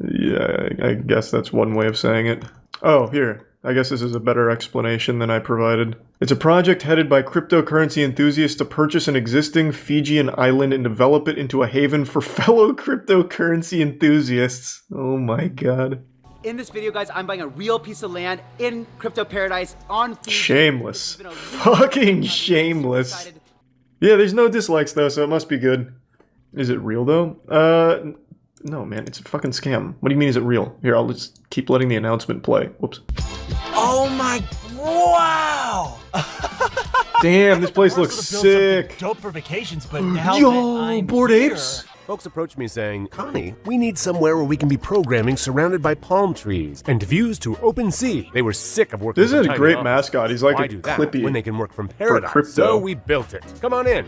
Yeah, I guess that's one way of saying it. Oh, here. I guess this is a better explanation than I provided. It's a project headed by cryptocurrency enthusiasts to purchase an existing Fijian island and develop it into a haven for fellow cryptocurrency enthusiasts. Oh my god. In this video, guys, I'm buying a real piece of land in crypto paradise on Fiji. Shameless. Fucking shameless. Yeah, there's no dislikes though, so it must be good. Is it real though? No, man, it's a fucking scam. What do you mean, is it real? Here, I'll just keep letting the announcement play. Whoops. Oh my... Wow! Damn, this place looks sick. Dope for vacations, but now Yo, Bored Apes? Folks approached me saying, Connie, we need somewhere where we can be programming surrounded by palm trees and views to open sea. They were sick of working This is from a tiny great offices. mascot. He's like Why a do that Clippy when they can work from paradise. crypto. So we built it. Come on in.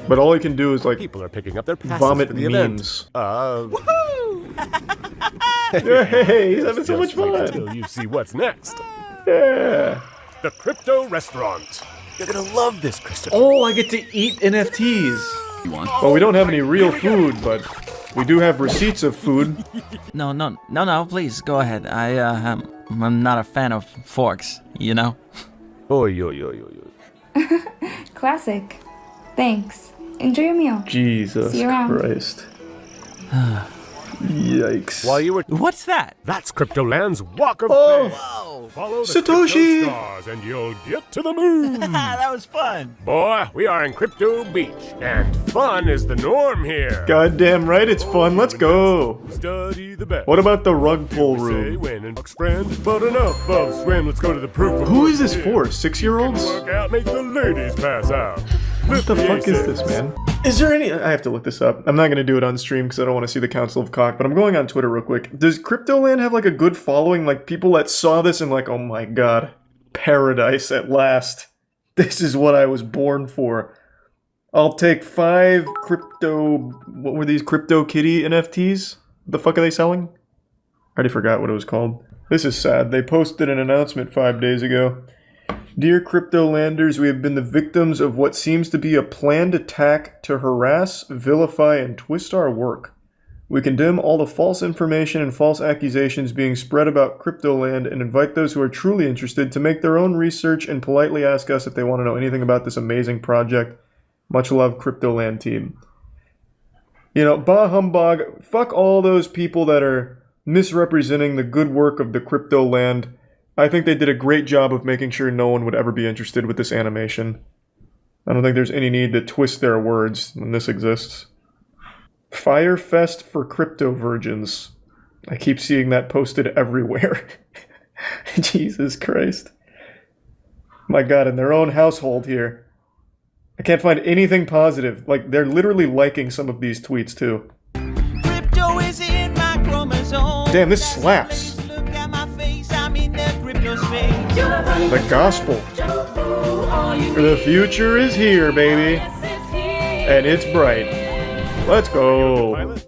But all he can do is like People are picking up their passes vomit for the event. memes. Hey, he's having so much Just wait fun. until you see what's next. Yeah. The Crypto Restaurant. You're gonna love this, Christopher. Oh, I get to eat NFTs. Well, we don't have any real food, but we do have receipts of food. No, please, go ahead. I'm not a fan of forks, you know? Oy, oy, oy, oy, oy. Classic. Thanks. Enjoy your meal. Jesus See you around. Christ. Yikes. While you were... What's that? That's Cryptoland's Walk of Oh. Fame. Follow the Satoshi. Crypto stars and you'll get to the moon. That was fun. Boy, we are in Crypto Beach, and fun is the norm here. Goddamn right, it's fun. Let's go. Study the best. What about the rug pull Say room? when and box friend, but enough of swim. Let's go to the proof. of Who work is this here. for? 6-year-olds? Work out, make the ladies pass out. What the fuck is this, man? Is there any... I have to look this up. I'm not going to do it on stream because I don't want to see the Council of Cock, but I'm going on Twitter real quick. Does Cryptoland have like a good following? Like people that saw this and like, oh my god, paradise at last. This is what I was born for. I'll take 5 crypto... What were these? Crypto Kitty NFTs? The fuck are they selling? I already forgot what it was called. This is sad. They posted an announcement 5 days ago. Dear Cryptolanders, we have been the victims of what seems to be a planned attack to harass, vilify, and twist our work. We condemn all the false information and false accusations being spread about Cryptoland and invite those who are truly interested to make their own research and politely ask us if they want to know anything about this amazing project. Much love, Cryptoland team. You know, bah humbug, fuck all those people that are misrepresenting the good work of the Cryptoland. I think they did a great job of making sure no one would ever be interested with this animation. I don't think there's any need to twist their words when this exists. Firefest for Crypto Virgins. I keep seeing that posted everywhere. Jesus Christ. My god, in their own household here. I can't find anything positive. Like, they're literally liking some of these tweets, too. Crypto is in my chromosome. Damn, this slaps. Look at my face, I'm in the crypto space. The gospel. The future is here, baby. And it's bright. Let's go. Pilot?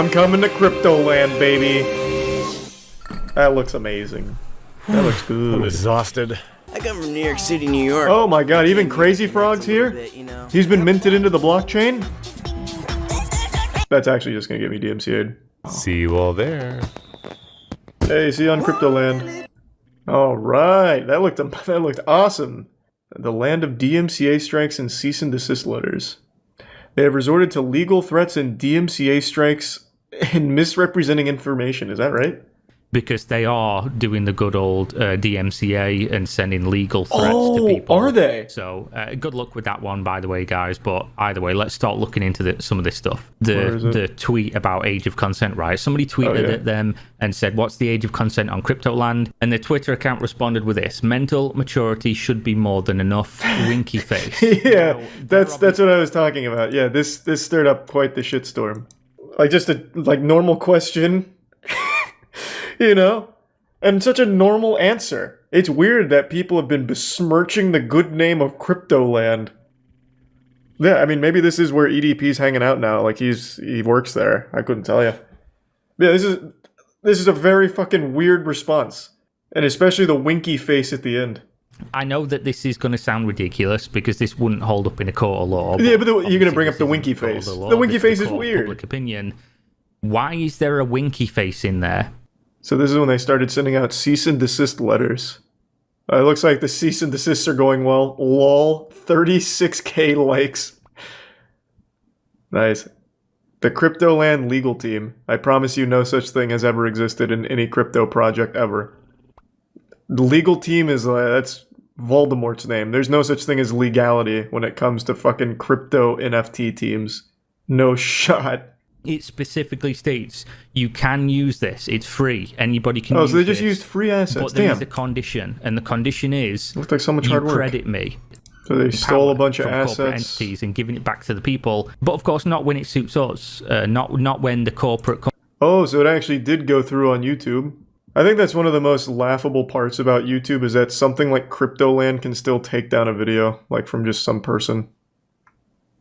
I'm coming to Cryptoland, baby. That looks amazing. That looks good. I'm exhausted. I come from New York City, New York. Oh my god, even Crazy Frog's here? He's been minted into the blockchain? That's actually just gonna get me DMCA'd. See you all there. Hey, see you on Cryptoland. Alright, that looked awesome. The land of DMCA strikes and cease and desist letters. They have resorted to legal threats and DMCA strikes and misrepresenting information, is that right? Because they are doing the good old DMCA and sending legal threats to people. Are they? So good luck with that one, by the way, guys. But either way, let's start looking into some of this stuff. The tweet about age of consent, right? Somebody tweeted at them and said, "What's the age of consent on Cryptoland?" And their Twitter account responded with this: "Mental maturity should be more than enough." Winky face. Yeah, that's what I was talking about. Yeah, this stirred up quite the shitstorm. Like just a normal question. You know? And such a normal answer. It's weird that people have been besmirching the good name of Cryptoland. Yeah, I mean, maybe this is where EDP's hanging out now. Like, he works there. I couldn't tell you. Yeah, this is a very fucking weird response. And especially the winky face at the end. I know that this is going to sound ridiculous because this wouldn't hold up in a court of law. Yeah, but you're going to bring up the winky face. The winky face is weird. Public opinion. Why is there a winky face in there? So this is when they started sending out cease and desist letters. It looks like the cease and desists are going well. Lol, 36k likes. Nice. The Cryptoland legal team. I promise you no such thing has ever existed in any crypto project ever. The legal team is, that's Voldemort's name. There's no such thing as legality when it comes to fucking crypto NFT teams. No shot. It specifically states you can use this. It's free. Anybody can use this. Oh, so they just used free assets. But there is a condition, and the condition is looks like so much hard work. Credit me. So they stole a bunch of assets from corporate entities and giving it back to the people. But of course, not when it suits us. Not when the corporate. Oh, so it actually did go through on YouTube. I think that's one of the most laughable parts about YouTube is that something like Cryptoland can still take down a video, like from just some person.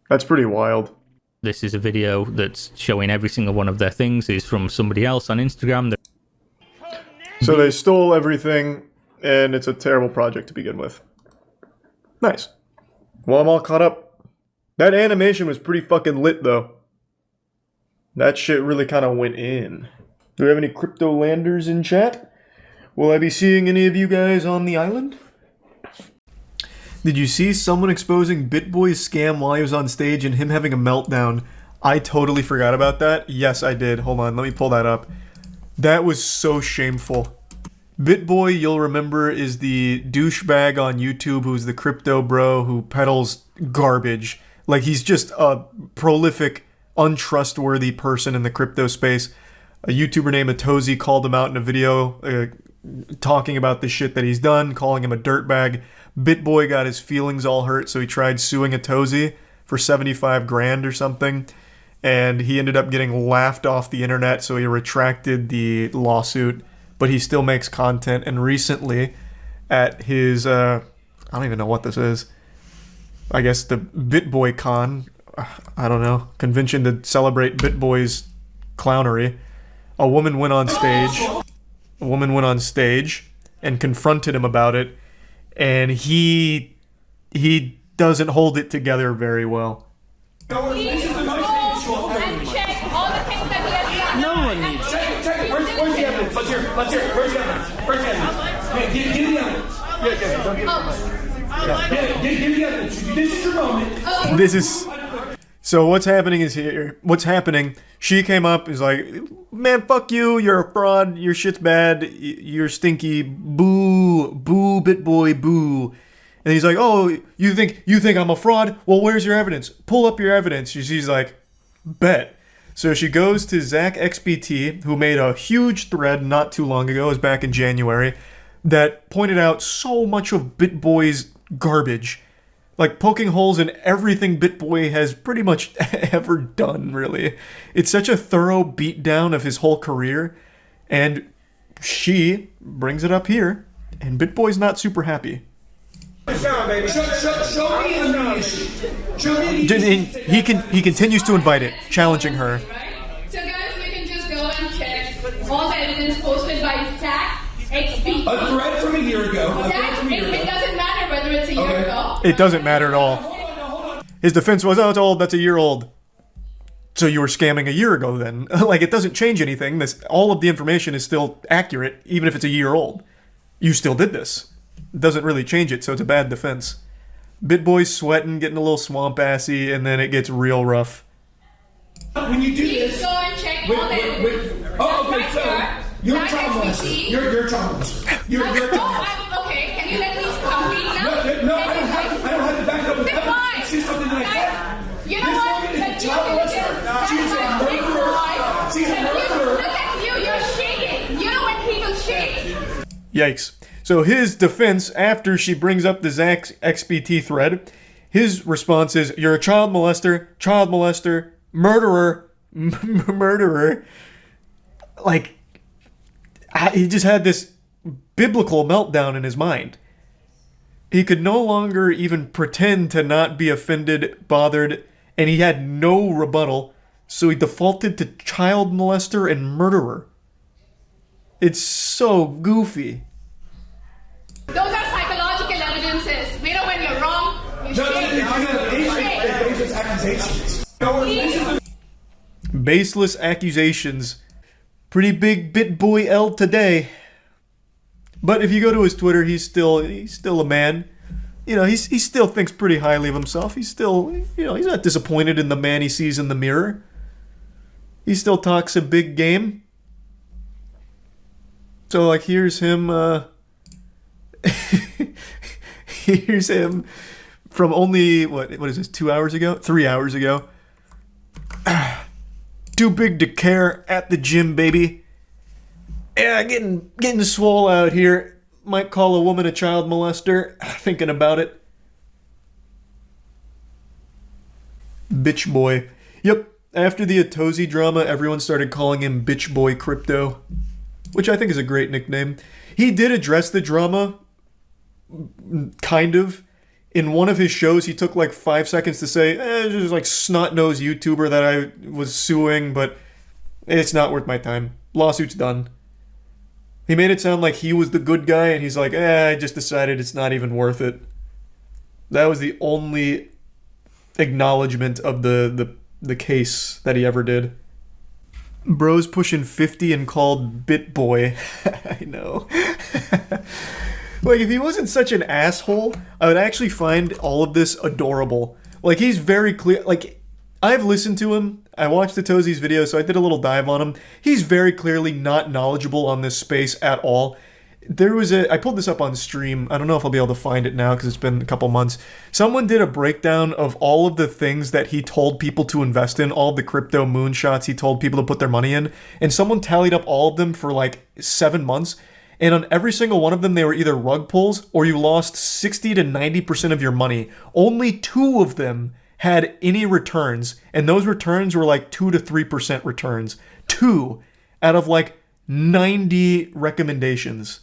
That's pretty wild. This is a video that's showing every single one of their things is from somebody else on Instagram. So they stole everything, and it's a terrible project to begin with. Nice. Well, I'm all caught up. That animation was pretty fucking lit, though. That shit really kind of went in. Do we have any Cryptolanders in chat? Will I be seeing any of you guys on the island? Did you see someone exposing BitBoy's scam while he was on stage and him having a meltdown? I totally forgot about that. Yes, I did. Hold on, let me pull that up. That was so shameful. BitBoy, you'll remember, is the douchebag on YouTube who's the crypto bro who peddles garbage. Like, he's just a prolific, untrustworthy person in the crypto space. A YouTuber named Atozy called him out in a video talking about the shit that he's done, calling him a dirtbag. BitBoy got his feelings all hurt, so he tried suing Atozy for 75 grand or something, and he ended up getting laughed off the internet, so he retracted the lawsuit, but he still makes content. And recently, at his, I don't even know what this is, I guess the BitBoy Con, I don't know, convention to celebrate BitBoy's clownery, a woman went on stage and confronted him about it, and he doesn't hold it together very well. No one needs it. Where's the evidence? Let's hear it. Where's the evidence? Hey, give the evidence. Yeah, don't give it. Give the evidence. This is your moment. This is... So what's happening is here. What's happening? She came up, is like, man, fuck you. You're a fraud. Your shit's bad. You're stinky. Boo, boo, BitBoy, boo. And he's like, oh, you think I'm a fraud? Well, where's your evidence? Pull up your evidence. She's like, bet. So she goes to Zach XBT, who made a huge thread not too long ago, it was back in January, that pointed out so much of BitBoy's garbage. Like, poking holes in everything BitBoy has pretty much ever done, really. It's such a thorough beatdown of his whole career, and she brings it up here, and BitBoy's not super happy. He continues to invite it, challenging her. So guys, make all the evidence posted by Zach XP. A thread from a year ago. Zach, it doesn't matter whether it's a year ago. It doesn't matter at all. His defense was, oh, it's old, that's a year old. So you were scamming a year ago then. Like, it doesn't change anything. All of the information is still accurate, even if it's a year old. You still did this. It doesn't really change it, so it's a bad defense. BitBoy's sweating, getting a little swamp-assy, and then it gets real rough. When you do this... Go and check all the Oh, okay, so... You're a child molester. You're a child molester. You're a child molester. Okay, can you let me complete now? No, I don't have to back it up with evidence. It's just something that I said. You know what? This woman is a child molester. She's a murderer. She's a murderer. Look at you, you're shaking. You know when people shake? Yikes. So his defense, after she brings up the Zach XBT thread, his response is, you're a child molester, murderer, murderer. Like, he just had this biblical meltdown in his mind. He could no longer even pretend to not be offended, bothered, and he had no rebuttal, so he defaulted to child molester and murderer. It's so goofy. Those are psychological evidences. We know when you're wrong, you baseless accusations. Baseless accusations. Pretty big BitBoy L today. But if you go to his Twitter, he's still a man. You know, he still thinks pretty highly of himself. He's still, you know, he's not disappointed in the man he sees in the mirror. He still talks a big game. So, like, here's him, here's him from only, what is this, 2 hours ago? 3 hours ago. Too big to care at the gym, baby. Yeah, getting swole out here. Might call a woman a child molester. Thinking about it. Bitch boy. Yep, after the Atozi drama, everyone started calling him Bitch Boy Crypto, which I think is a great nickname. He did address the drama, kind of. In one of his shows, he took like 5 seconds to say, just like snot-nosed YouTuber that I was suing, but it's not worth my time. Lawsuit's done. He made it sound like he was the good guy, and he's like, I just decided it's not even worth it. That was the only acknowledgement of the case that he ever did. Bro's pushing 50 and called BitBoy. I know. Like, if he wasn't such an asshole, I would actually find all of this adorable. Like, he's very clear. Like, I've listened to him. I watched the Tozi's video, so I did a little dive on him. He's very clearly not knowledgeable on this space at all. I pulled this up on stream. I don't know if I'll be able to find it now because it's been a couple months. Someone did a breakdown of all of the things that he told people to invest in, all of the crypto moonshots he told people to put their money in, and someone tallied up all of them for like 7 months. And on every single one of them, they were either rug pulls or you lost 60 to 90% of your money. Only 2 of them had any returns, and those returns were like 2 to 3% returns. 2 out of like 90 recommendations.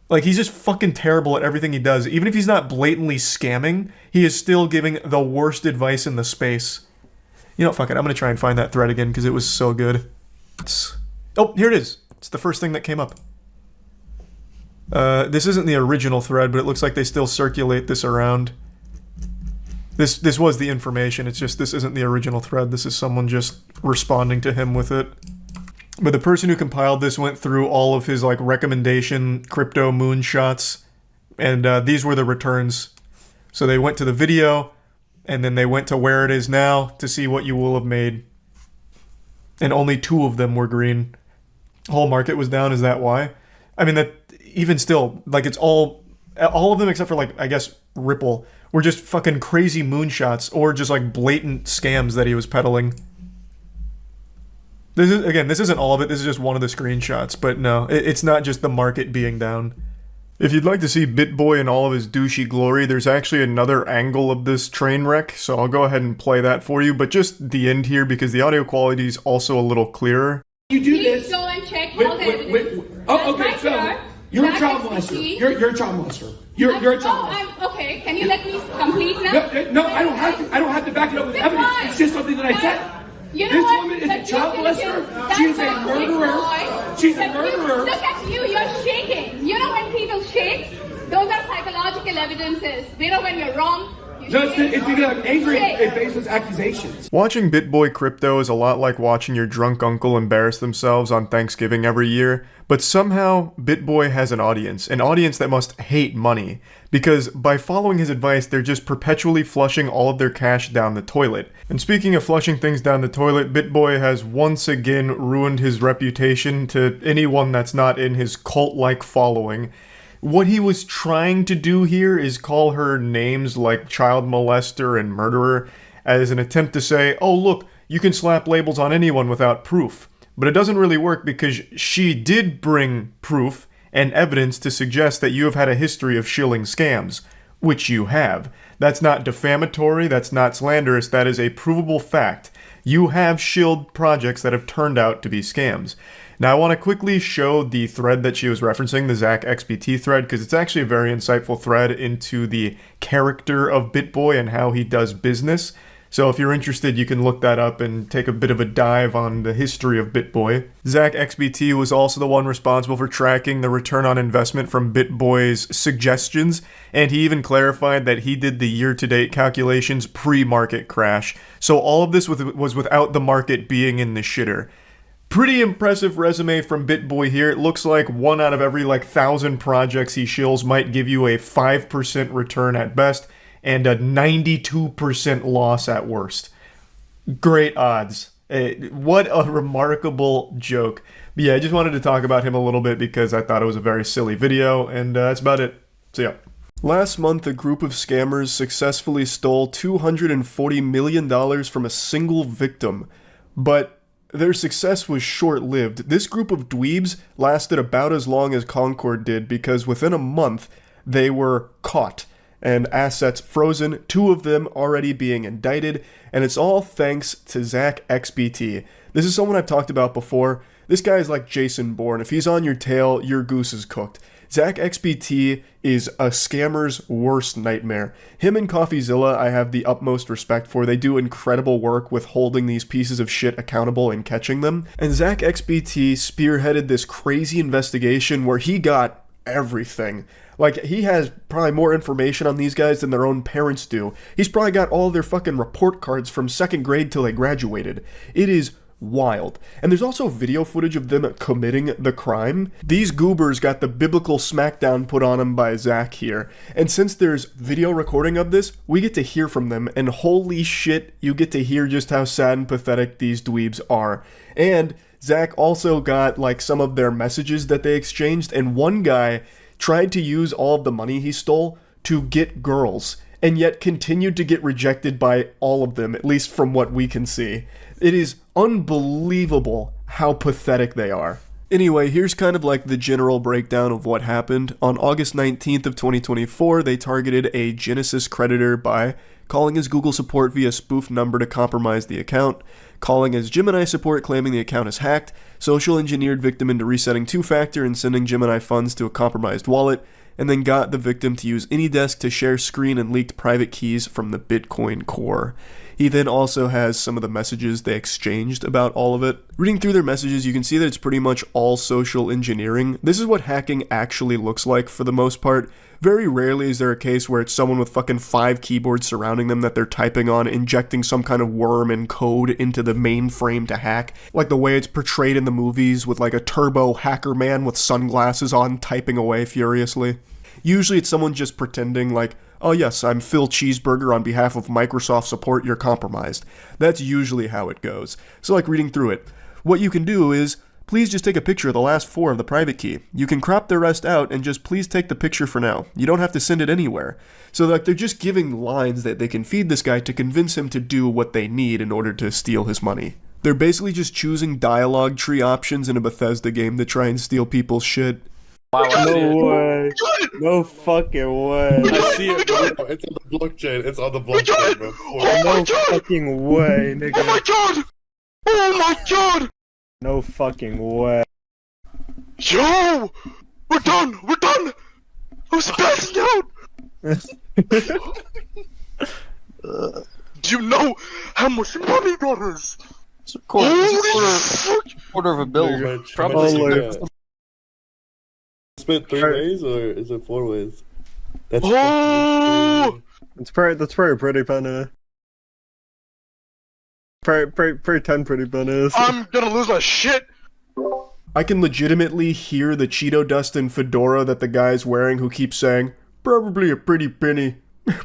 Like, he's just fucking terrible at everything he does. Even if he's not blatantly scamming, he is still giving the worst advice in the space. You know, fuck it. I'm going to try and find that thread again because it was so good. Oh, here it is. It's the first thing that came up. This isn't the original thread, but it looks like they still circulate this around. This was the information, it's just this isn't the original thread, this is someone just responding to him with it. But the person who compiled this went through all of his like recommendation crypto moonshots, and these were the returns. So they went to the video, and then they went to where it is now to see what you will have made. And only 2 of them were green. Whole market was down, is that why? I mean, that even still, like, it's all of them except for, like, I guess, Ripple, were just fucking crazy moonshots or just, like, blatant scams that he was peddling. This isn't all of it, this is just one of the screenshots, but no, it's not just the market being down. If you'd like to see BitBoy in all of his douchey glory, there's actually another angle of this train wreck, so I'll go ahead and play that for you, but just the end here because the audio quality is also a little clearer. You do this. Please go and check all the evidence. Oh, okay, so you're a child molester. You're a child molester. You're a child molester. Okay. Can you let me complete now? No, I don't have to. I don't have to back it up with evidence. It's just something that I said. You know This what? woman is But a child you're gonna molester. do- She's a that's not murderer. Bitcoin. She's a But murderer. Look at you, you're shaking. You know when people shake? Those are psychological evidences. You know when you're wrong? No, it's because I'm angry Shake. at baseless accusations. Watching BitBoy Crypto is a lot like watching your drunk uncle embarrass themselves on Thanksgiving every year, but somehow BitBoy has an audience that must hate money, because by following his advice, they're just perpetually flushing all of their cash down the toilet. And speaking of flushing things down the toilet, BitBoy has once again ruined his reputation to anyone that's not in his cult-like following. What he was trying to do here is call her names like child molester and murderer as an attempt to say, oh look, you can slap labels on anyone without proof. But it doesn't really work because she did bring proof and evidence to suggest that you have had a history of shilling scams, which you have. That's not defamatory, that's not slanderous, that is a provable fact. You have shilled projects that have turned out to be scams. Now I want to quickly show the thread that she was referencing, the Zach XBT thread, because it's actually a very insightful thread into the character of BitBoy and how he does business. So if you're interested, you can look that up and take a bit of a dive on the history of BitBoy. Zach XBT was also the one responsible for tracking the return on investment from BitBoy's suggestions, and he even clarified that he did the year-to-date calculations pre-market crash. So all of this was without the market being in the shitter. Pretty impressive resume from BitBoy here. It looks like 1 out of every 1,000 projects he shills might give you a 5% return at best and a 92% loss at worst. Great odds. What a remarkable joke. But yeah, I just wanted to talk about him a little bit because I thought it was a very silly video, and that's about it. So yeah. Last month, a group of scammers successfully stole $240 million from a single victim. But their success was short-lived. This group of dweebs lasted about as long as Concord did because within a month, they were caught and assets frozen, 2 of them already being indicted, and it's all thanks to Zach XBT. This is someone I've talked about before. This guy is like Jason Bourne. If he's on your tail, your goose is cooked. Zach XBT is a scammer's worst nightmare. Him and CoffeeZilla I have the utmost respect for. They do incredible work with holding these pieces of shit accountable and catching them. And Zach XBT spearheaded this crazy investigation where he got everything. Like, he has probably more information on these guys than their own parents do. He's probably got all their fucking report cards from 2nd grade till they graduated. It is wild. And there's also video footage of them committing the crime. These goobers got the biblical smackdown put on them by Zach here. And since there's video recording of this, we get to hear from them, and holy shit, you get to hear just how sad and pathetic these dweebs are. And Zach also got some of their messages that they exchanged, and one guy tried to use all of the money he stole to get girls, and yet continued to get rejected by all of them, at least from what we can see. It is unbelievable how pathetic they are. Anyway, here's kind of the general breakdown of what happened. On August 19th of 2024, they targeted a Genesis creditor by calling his Google support via spoof number to compromise the account, calling as Gemini support claiming the account is hacked, social engineered victim into resetting 2-factor and sending Gemini funds to a compromised wallet, and then got the victim to use AnyDesk to share screen and leaked private keys from the Bitcoin core. He then also has some of the messages they exchanged about all of it. Reading through their messages, you can see that it's pretty much all social engineering. This is what hacking actually looks like for the most part. Very rarely is there a case where it's someone with fucking 5 keyboards surrounding them that they're typing on, injecting some kind of worm and code into the mainframe to hack, like the way it's portrayed in the movies with a turbo hacker man with sunglasses on typing away furiously. Usually it's someone just pretending oh yes, I'm Phil Cheeseburger on behalf of Microsoft support, you're compromised. That's usually how it goes. So reading through it, what you can do is, please just take a picture of the last 4 of the private key. You can crop the rest out and just please take the picture for now. You don't have to send it anywhere. So they're just giving lines that they can feed this guy to convince him to do what they need in order to steal his money. They're basically just choosing dialogue tree options in a Bethesda game to try and steal people's shit. No way. No fucking way. I see it, bro. It's on the blockchain. It's on the blockchain, bro. No fucking way, nigga. Oh my god! Oh my god! No fucking way. Yo! We're done! We're done! I'm spazzing out! Do you know how much money that is? It's a quarter of a bill. Probably. Split 3 ways or is it 4 ways? That's It's pretty pretty penny. Pretty 10 pretty pennies. I'm gonna lose my shit. I can legitimately hear the Cheeto dust and fedora that the guy's wearing who keeps saying, probably a pretty penny.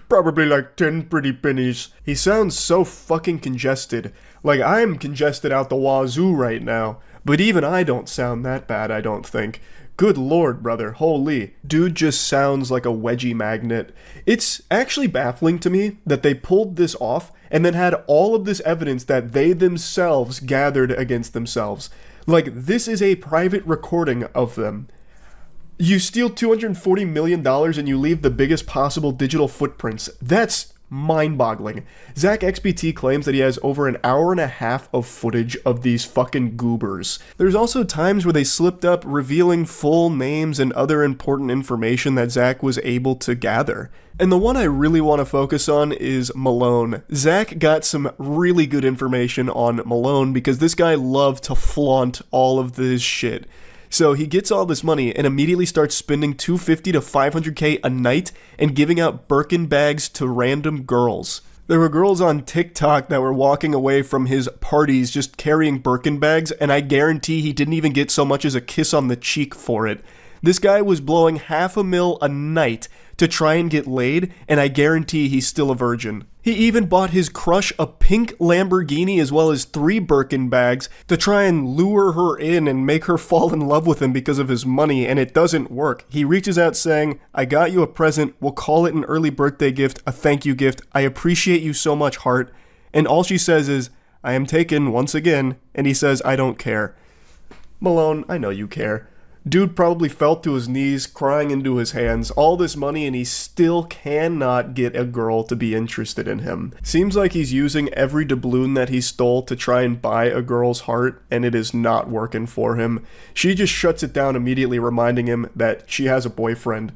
Probably like 10 pretty pennies. He sounds so fucking congested. Like I'm congested out the wazoo right now. But even I don't sound that bad, I don't think. Good lord, brother. Holy. Dude just sounds like a wedgie magnet. It's actually baffling to me that they pulled this off and then had all of this evidence that they themselves gathered against themselves. Like, this is a private recording of them. You steal $240 million and you leave the biggest possible digital footprints. That's mind-boggling. Zach XBT claims that he has over an hour and a half of footage of these fucking goobers. There's also times where they slipped up revealing full names and other important information that Zach was able to gather. And the one I really want to focus on is Malone. Zach got some really good information on Malone because this guy loved to flaunt all of this shit. So he gets all this money and immediately starts spending $250 to $500K a night and giving out Birkin bags to random girls. There were girls on TikTok that were walking away from his parties just carrying Birkin bags, and I guarantee he didn't even get so much as a kiss on the cheek for it. This guy was blowing $500,000 a night to try and get laid, and I guarantee he's still a virgin. He even bought his crush a pink Lamborghini as well as 3 Birkin bags to try and lure her in and make her fall in love with him because of his money, and it doesn't work. He reaches out saying, I got you a present, we'll call it an early birthday gift, a thank you gift, I appreciate you so much, heart. And all she says is, I am taken once again, and he says, I don't care. Malone, I know you care. Dude probably fell to his knees, crying into his hands, all this money, and he still cannot get a girl to be interested in him. Seems like he's using every doubloon that he stole to try and buy a girl's heart, and it is not working for him. She just shuts it down immediately, reminding him that she has a boyfriend.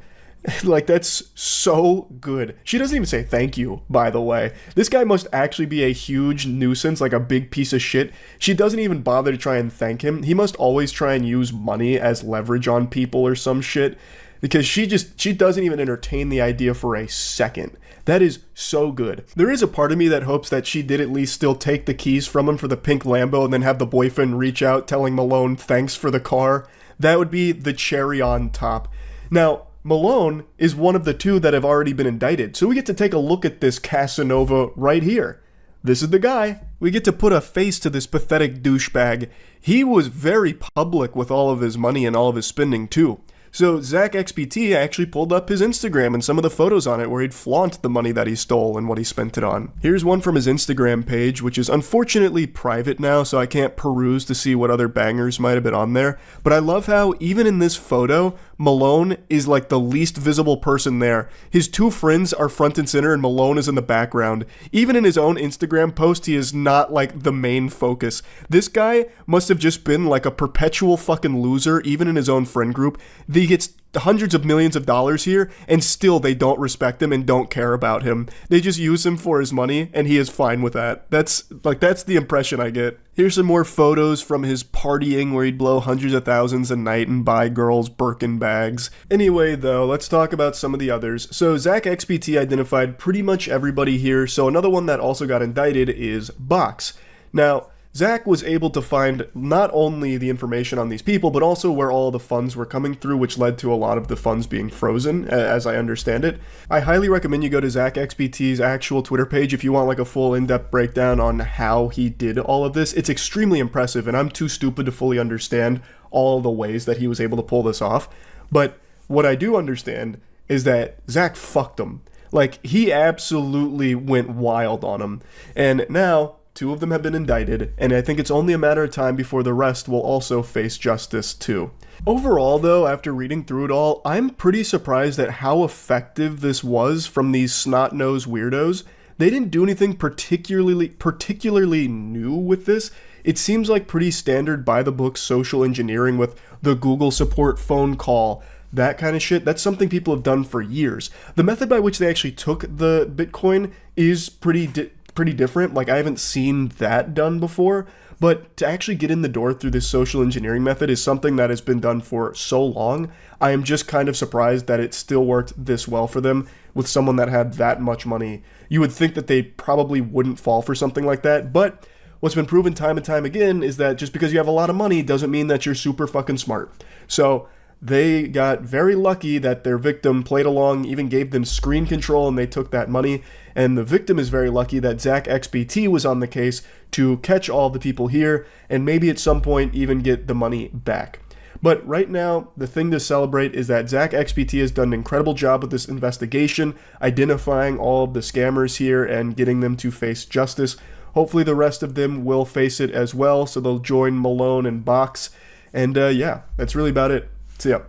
Like, that's so good. She doesn't even say thank you, by the way. This guy must actually be a huge nuisance, like a big piece of shit. She doesn't even bother to try and thank him. He must always try and use money as leverage on people or some shit, because she doesn't even entertain the idea for a second. That is so good. There is a part of me that hopes that she did at least still take the keys from him for the pink Lambo and then have the boyfriend reach out telling Malone thanks for the car. That would be the cherry on top. Now, Malone is one of the 2 that have already been indicted, so we get to take a look at this Casanova right here. This is the guy. We get to put a face to this pathetic douchebag. He was very public with all of his money and all of his spending too. So Zach XBT actually pulled up his Instagram and some of the photos on it where he'd flaunt the money that he stole and what he spent it on. Here's one from his Instagram page, which is unfortunately private now, so I can't peruse to see what other bangers might have been on there. But I love how even in this photo, Malone is like the least visible person there. His 2 friends are front and center and Malone is in the background. Even in his own Instagram post, he is not like the main focus. This guy must have just been like a perpetual fucking loser, even in his own friend group. He gets hundreds of millions of dollars here, and still they don't respect him and don't care about him. They just use him for his money, and he is fine with that. That's the impression I get. Here's some more photos from his partying where he'd blow hundreds of thousands a night and buy girls Birkin bags. Anyway, though, let's talk about some of the others. So Zach XBT identified pretty much everybody here, so another one that also got indicted is Box. Now, Zach was able to find not only the information on these people, but also where all the funds were coming through, which led to a lot of the funds being frozen, as I understand it. I highly recommend you go to Zach XBT's actual Twitter page if you want like a full in-depth breakdown on how he did all of this. It's extremely impressive, and I'm too stupid to fully understand all the ways that he was able to pull this off. But what I do understand is that Zach fucked him. Like, he absolutely went wild on him. And now 2 of them have been indicted, and I think it's only a matter of time before the rest will also face justice too. Overall, though, after reading through it all, I'm pretty surprised at how effective this was from these snot-nosed weirdos. They didn't do anything particularly new with this. It seems like pretty standard by-the-book social engineering with the Google support phone call, that kind of shit. That's something people have done for years. The method by which they actually took the Bitcoin is pretty different. Like, I haven't seen that done before, But to actually get in the door through this social engineering method is something that has been done for so long. I am just kind of surprised that it still worked this well for them with someone that had that much money. You would think that they probably wouldn't fall for something like that, but what's been proven time and time again is that just because you have a lot of money doesn't mean that you're super fucking smart. So they got very lucky that their victim played along, even gave them screen control, and they took that money. And the victim is very lucky that Zach XBT was on the case to catch all the people here and maybe at some point even get the money back. But right now, the thing to celebrate is that Zach XBT has done an incredible job with this investigation, identifying all of the scammers here and getting them to face justice. Hopefully the rest of them will face it as well, so they'll join Malone and Box. And yeah, that's really about it. So yeah.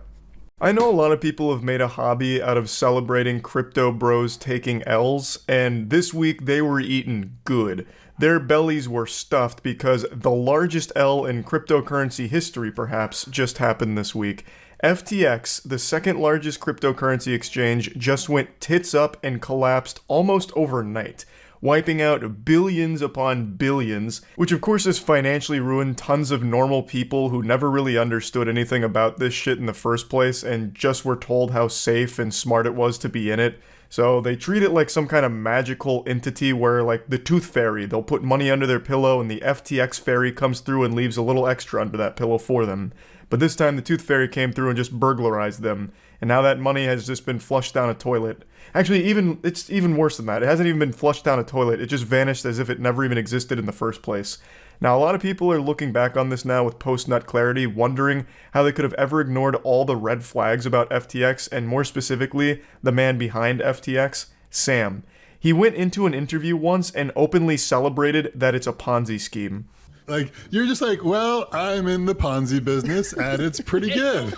I know a lot of people have made a hobby out of celebrating crypto bros taking L's, and this week they were eating good. Their bellies were stuffed because the largest L in cryptocurrency history, perhaps, just happened this week. FTX, the second largest cryptocurrency exchange, just went tits up and collapsed almost overnight, wiping out billions upon billions, which of course has financially ruined tons of normal people who never really understood anything about this shit in the first place and just were told how safe and smart it was to be in it. So they treat it like some kind of magical entity where, like the Tooth Fairy, they'll put money under their pillow and the FTX Fairy comes through and leaves a little extra under that pillow for them. But this time the Tooth Fairy came through and just burglarized them, and now that money has just been flushed down a toilet. Actually, it's even worse than that. It hasn't even been flushed down a toilet. It just vanished as if it never even existed in the first place. Now, a lot of people are looking back on this now with post-nut clarity, wondering how they could have ever ignored all the red flags about FTX, and more specifically, the man behind FTX, Sam. He went into an interview once and openly celebrated that it's a Ponzi scheme. Like, you're just like, well, I'm in the Ponzi business, and it's pretty good.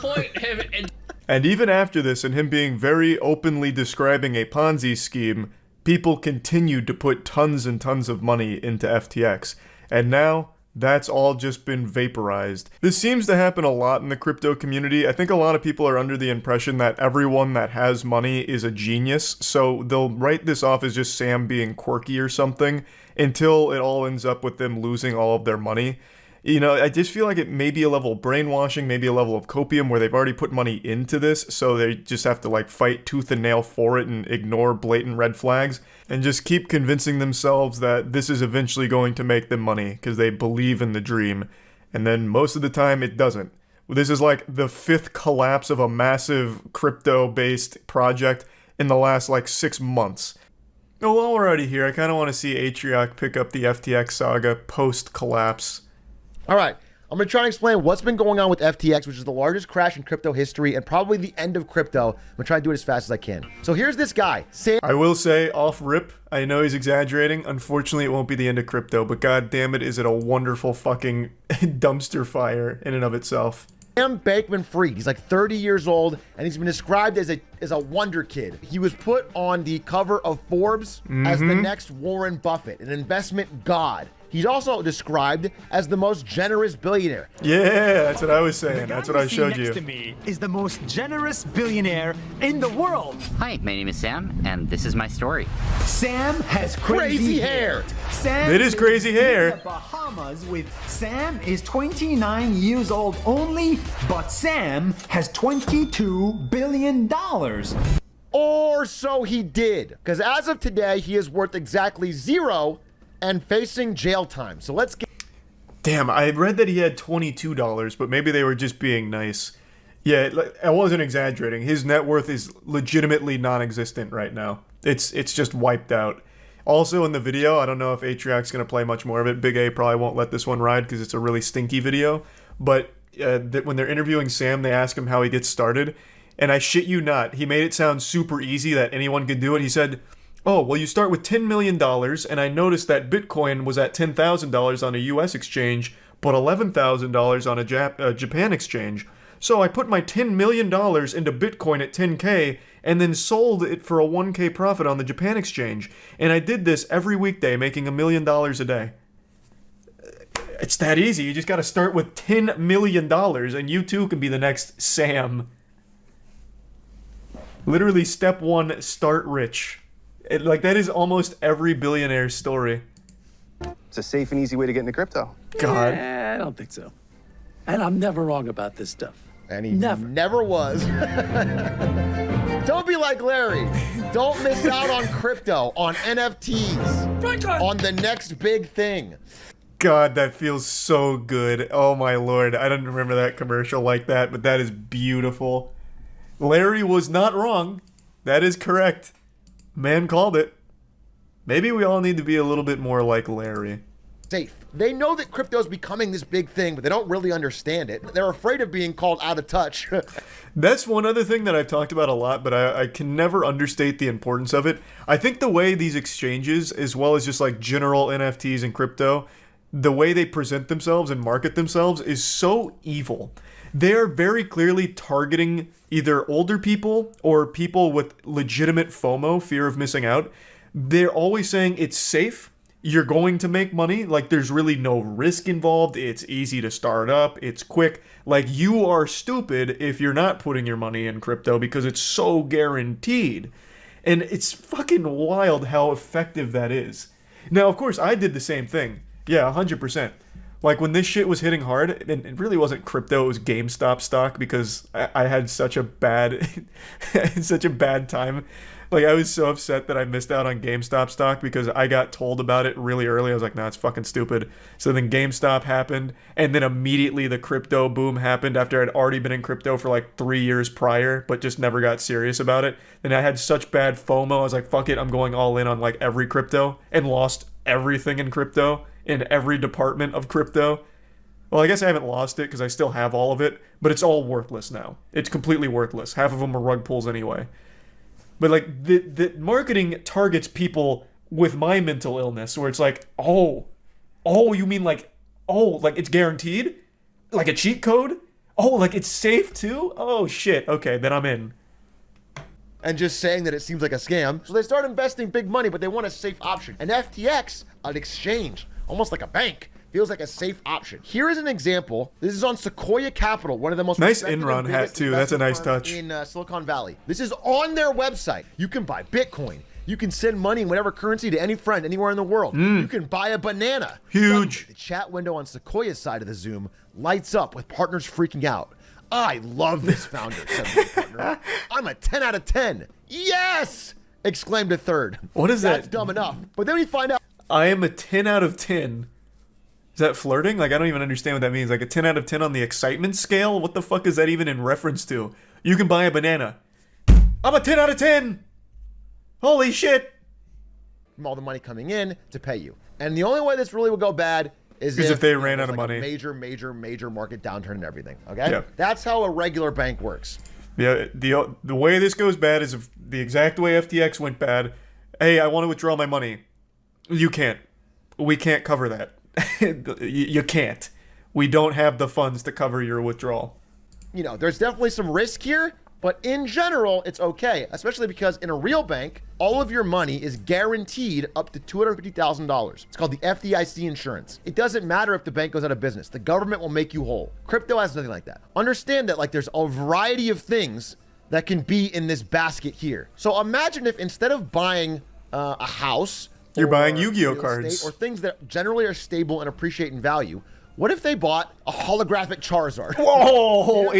And even after this, and him being very openly describing a Ponzi scheme, people continued to put tons and tons of money into FTX. And now, that's all just been vaporized. This seems to happen a lot in the crypto community. I think a lot of people are under the impression that everyone that has money is a genius, so they'll write this off as just Sam being quirky or something, until it all ends up with them losing all of their money. You know, I just feel like it may be a level of brainwashing, maybe a level of copium where they've already put money into this, so they just have to like fight tooth and nail for it and ignore blatant red flags, and just keep convincing themselves that this is eventually going to make them money, because they believe in the dream. And then most of the time it doesn't. This is like the 5th collapse of a massive crypto-based project in the last like 6 months. Oh, while we're already here, I kind of want to see Atrioc pick up the FTX saga post-collapse. All right, I'm going to try and explain what's been going on with FTX, which is the largest crash in crypto history and probably the end of crypto. I'm going to try to do it as fast as I can. So here's this guy, Sam. I will say, off rip, I know he's exaggerating. Unfortunately, it won't be the end of crypto, but god damn it, is it a wonderful fucking dumpster fire in and of itself. Sam Bankman-Fried. He's like 30 years old, and he's been described as a wonder kid. He was put on the cover of Forbes as the next Warren Buffett, an investment god. He's also described as the most generous billionaire. Yeah, that's what I was saying. That's what I showed you. Next to me is the most generous billionaire in the world. Hi, my name is Sam, and this is my story. Sam has crazy hair. Sam it is crazy hair. In the Bahamas with Sam is 29 years old only, but Sam has $22 billion. Or so he did, because as of today, he is worth exactly 0 and facing jail time. So let's get... Damn, I read that he had $22, but maybe they were just being nice. Yeah, I wasn't exaggerating. His net worth is legitimately non-existent right now. It's just wiped out. Also in the video, I don't know if Atrioc's going to play much more of it. Big A probably won't let this one ride because it's a really stinky video. But when they're interviewing Sam, they ask him how he gets started. And I shit you not, he made it sound super easy that anyone could do it. He said, oh, well, you start with $10 million, and I noticed that Bitcoin was at $10,000 on a US exchange, but $11,000 on a Japan exchange. So I put my $10 million into Bitcoin at 10K, and then sold it for a 1K profit on the Japan exchange. And I did this every weekday, making $1 million a day. It's that easy. You just gotta start with $10 million, and you too can be the next Sam. Literally, step 1, start rich. Like, that is almost every billionaire's story. It's a safe and easy way to get into crypto. God. I don't think so. And I'm never wrong about this stuff. And he never was. Don't be like Larry. Don't miss out on crypto, on NFTs, on the next big thing. God, that feels so good. Oh my lord. I don't remember that commercial like that, but that is beautiful. Larry was not wrong. That is correct. Man called it. Maybe we all need to be a little bit more like Larry. Safe. They know that crypto is becoming this big thing, but they don't really understand it. They're afraid of being called out of touch. That's one other thing that I've talked about a lot, but I can never understate the importance of it. I think the way these exchanges, as well as just like general NFTs and crypto, the way they present themselves and market themselves is so evil. They are very clearly targeting either older people or people with legitimate FOMO, fear of missing out. They're always saying it's safe. You're going to make money. Like, there's really no risk involved. It's easy to start up. It's quick. Like, you are stupid if you're not putting your money in crypto because it's so guaranteed. And it's fucking wild how effective that is. Now, of course, I did the same thing. Yeah, 100%. Like, when this shit was hitting hard, and it really wasn't crypto, it was GameStop stock because I had such a bad, such a bad time. Like, I was so upset that I missed out on GameStop stock because I got told about it really early. I was like, nah, it's fucking stupid. So then GameStop happened, and then immediately the crypto boom happened after I'd already been in crypto for like 3 years prior, but just never got serious about it. And I had such bad FOMO, I was like, fuck it, I'm going all in on like every crypto, and lost everything in crypto, in every department of crypto. Well, I guess I haven't lost it because I still have all of it, but it's all worthless now. It's completely worthless. Half of them are rug pulls anyway. But like the marketing targets people with my mental illness, where it's like, oh, you mean like, like it's guaranteed? Like a cheat code? Oh, like it's safe too? Oh shit, okay, then I'm in. And just saying that it seems like a scam. So they start investing big money, but they want a safe option. And FTX, an exchange, almost like a bank, feels like a safe option. Here is an example. This is on Sequoia Capital, one of the most nice Enron hat too. That's a nice touch. In Silicon Valley. This is on their website. You can buy Bitcoin. You can send money in whatever currency to any friend anywhere in the world. You can buy a banana. Huge. Suddenly, the chat window on Sequoia's side of the Zoom lights up with partners freaking out. I love this founder, said one partner. I'm a 10 out of 10. Yes! Exclaimed a third. What is that? That's dumb enough. But then we find out. I am a 10 out of 10. Is that flirting? Like, I don't even understand what that means. Like, a 10 out of 10 on the excitement scale? What the fuck is that even in reference to? You can buy a banana. I'm a 10 out of 10! Holy shit! From all the money coming in to pay you. And the only way this really will go bad is if they ran out of money. Major market downturn and everything. Okay? Yeah. That's how a regular bank works. Yeah, the way this goes bad is if the exact way FTX went bad. Hey, I want to withdraw my money. You can't. We can't cover that. You can't. We don't have the funds to cover your withdrawal. You know, there's definitely some risk here, but in general, it's okay, especially because in a real bank, all of your money is guaranteed up to $250,000. It's called the FDIC insurance. It doesn't matter if the bank goes out of business. The government will make you whole. Crypto has nothing like that. Understand that, like, there's a variety of things that can be in this basket here. So imagine if instead of buying a house, you're buying Yu-Gi-Oh cards or things that generally are stable and appreciate in value. What if they bought a holographic Charizard? Whoa,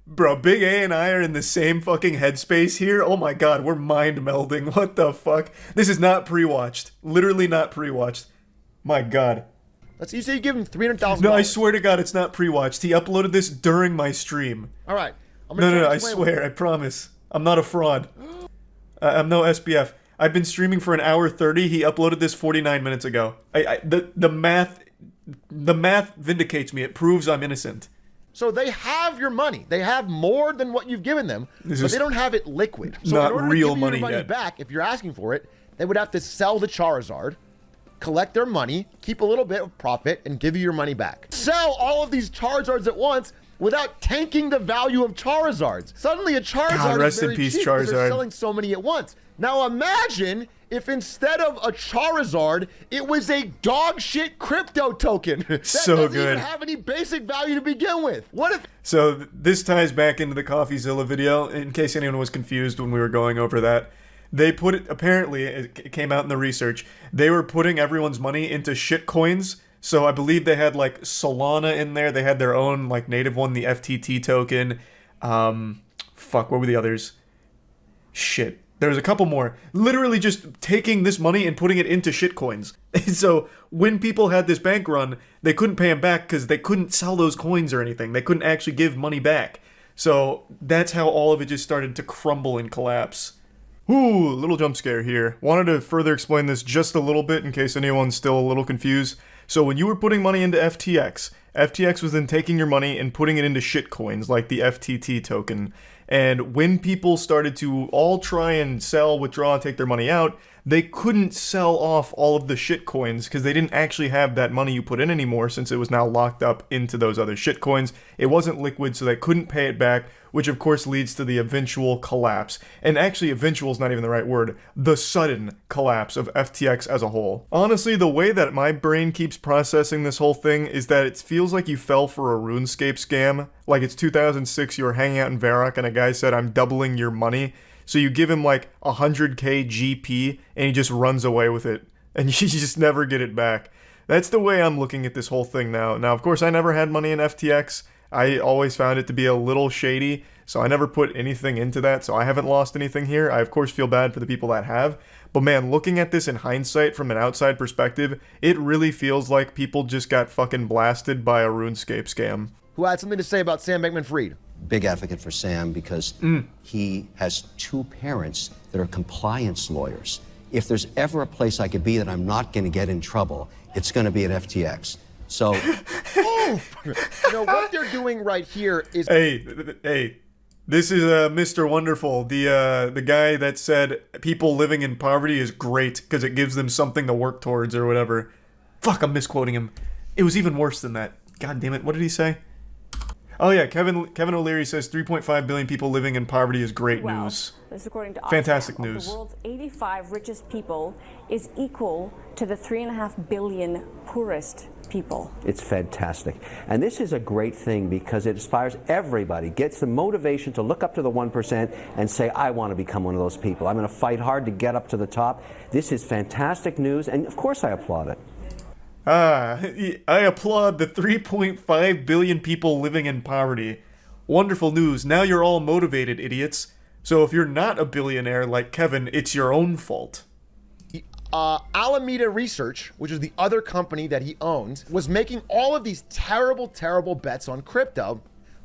bro, Big A and I are in the same fucking headspace here. Oh my god, we're mind melding. What the fuck? This is not pre-watched. Literally not pre-watched. My god. Let's you say you give him $300,000. No, I swear to god, it's not pre-watched. He uploaded this during my stream. All right. No, I swear, I promise. I'm not a fraud. I'm no SBF. I've been streaming for an hour 30. He uploaded this 49 minutes ago. The math vindicates me. It proves I'm innocent. So they have your money. They have more than what you've given them, but they don't have it liquid. So not in order real to give you money your money yet. back, if you're asking for it, they would have to sell the Charizard, collect their money, keep a little bit of profit, and give you your money back. Sell all of these Charizards at once without tanking the value of Charizards. Suddenly a Charizard is very cheap because they're selling so many at once. Now imagine if instead of a Charizard, it was a dog shit crypto token. That so doesn't good. even have any basic value to begin with. What if... So this ties back into the CoffeeZilla video, in case anyone was confused when we were going over that. They put it, apparently, it came out in the research, they were putting everyone's money into shit coins. So I believe they had like Solana in there. They had their own like native one, the FTT token. What were the others? Shit. There was a couple more. Literally just taking this money and putting it into shitcoins. So when people had this bank run, they couldn't pay them back because they couldn't sell those coins or anything. They couldn't actually give money back. So that's how all of it just started to crumble and collapse. Ooh, little jump scare here. Wanted to further explain this just a little bit in case anyone's still a little confused. So when you were putting money into FTX, FTX was then taking your money and putting it into shitcoins like the FTT token. And when people started to all try and sell, withdraw, take their money out, they couldn't sell off all of the shitcoins because they didn't actually have that money you put in anymore since it was now locked up into those other shitcoins. It wasn't liquid, so they couldn't pay it back, which of course leads to the eventual collapse. And actually, eventual is not even the right word. The sudden collapse of FTX as a whole. Honestly, the way that my brain keeps processing this whole thing is that it feels like you fell for a RuneScape scam. Like it's 2006, you were hanging out in Varrock and a guy said, "I'm doubling your money." So you give him like 100k GP and he just runs away with it. And you just never get it back. That's the way I'm looking at this whole thing now. Now, of course, I never had money in FTX. I always found it to be a little shady, so I never put anything into that, so I haven't lost anything here. I, of course, feel bad for the people that have. But man, looking at this in hindsight from an outside perspective, it really feels like people just got fucking blasted by a RuneScape scam. Who had something to say about Sam Bankman-Fried? Big advocate for Sam because he has two parents that are compliance lawyers. If there's ever a place I could be that I'm not going to get in trouble, it's going to be at FTX. So, what they're doing right here is... Hey, this is Mr. Wonderful, the guy that said people living in poverty is great because it gives them something to work towards or whatever. Fuck, I'm misquoting him. It was even worse than that. God damn it, what did he say? Oh yeah, Kevin O'Leary says 3.5 billion people living in poverty is great news. This, according to fantastic Oxfam, news. The world's 85 richest people is equal to the 3.5 billion poorest people. It's fantastic. And this is a great thing because it inspires everybody, gets the motivation to look up to the 1% and say, I want to become one of those people. I'm going to fight hard to get up to the top. This is fantastic news, and of course I applaud it. I applaud the 3.5 billion people living in poverty. Wonderful news. Now you're all motivated, idiots. So if you're not a billionaire like Kevin, it's your own fault. Alameda Research, which is the other company that he owns, was making all of these terrible, terrible bets on crypto,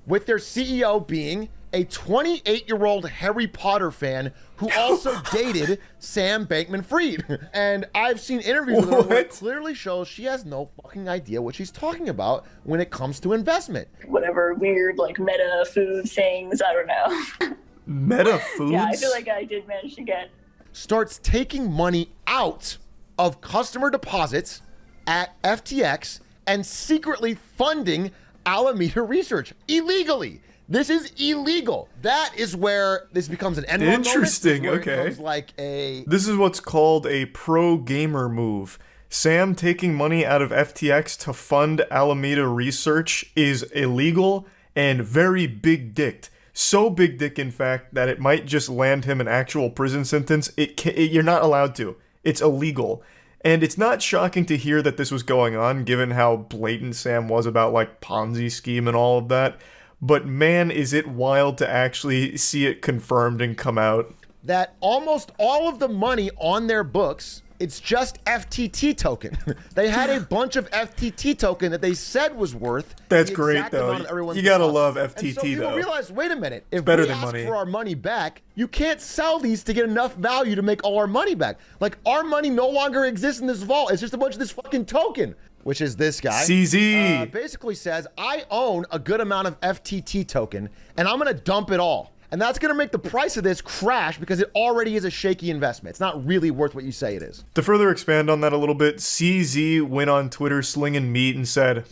with their CEO being a 28-year-old Harry Potter fan who also dated Sam Bankman-Fried. And I've seen interviews with her where it clearly shows she has no fucking idea what she's talking about when it comes to investment. Whatever weird, like, meta food things, I don't know. Meta foods? Yeah, I feel like I did manage to get... Starts taking money out of customer deposits at FTX and secretly funding Alameda Research illegally. This is illegal. That is where this becomes an Enron moment. Interesting. Okay. This is what's called a pro gamer move. Sam taking money out of FTX to fund Alameda Research is illegal and very big dicked. So big dick, in fact, that it might just land him an actual prison sentence. You're not allowed to. It's illegal. And it's not shocking to hear that this was going on, given how blatant Sam was about, like, Ponzi scheme and all of that. But man, is it wild to actually see it confirmed and come out. That almost all of the money on their books, it's just FTT token. They had a bunch of FTT token that they said was worth. That's great, though. You gotta love FTT, and so people though. Realize, wait a minute. If better we than ask money. for our money back, you can't sell these to get enough value to make all our money back. Like, our money no longer exists in this vault. It's just a bunch of this fucking token. Which is this guy. CZ. Basically says, I own a good amount of FTT token, and I'm going to dump it all. And that's going to make the price of this crash because it already is a shaky investment. It's not really worth what you say it is. To further expand on that a little bit, CZ went on Twitter slinging meat and said,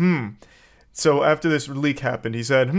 So after this leak happened, he said,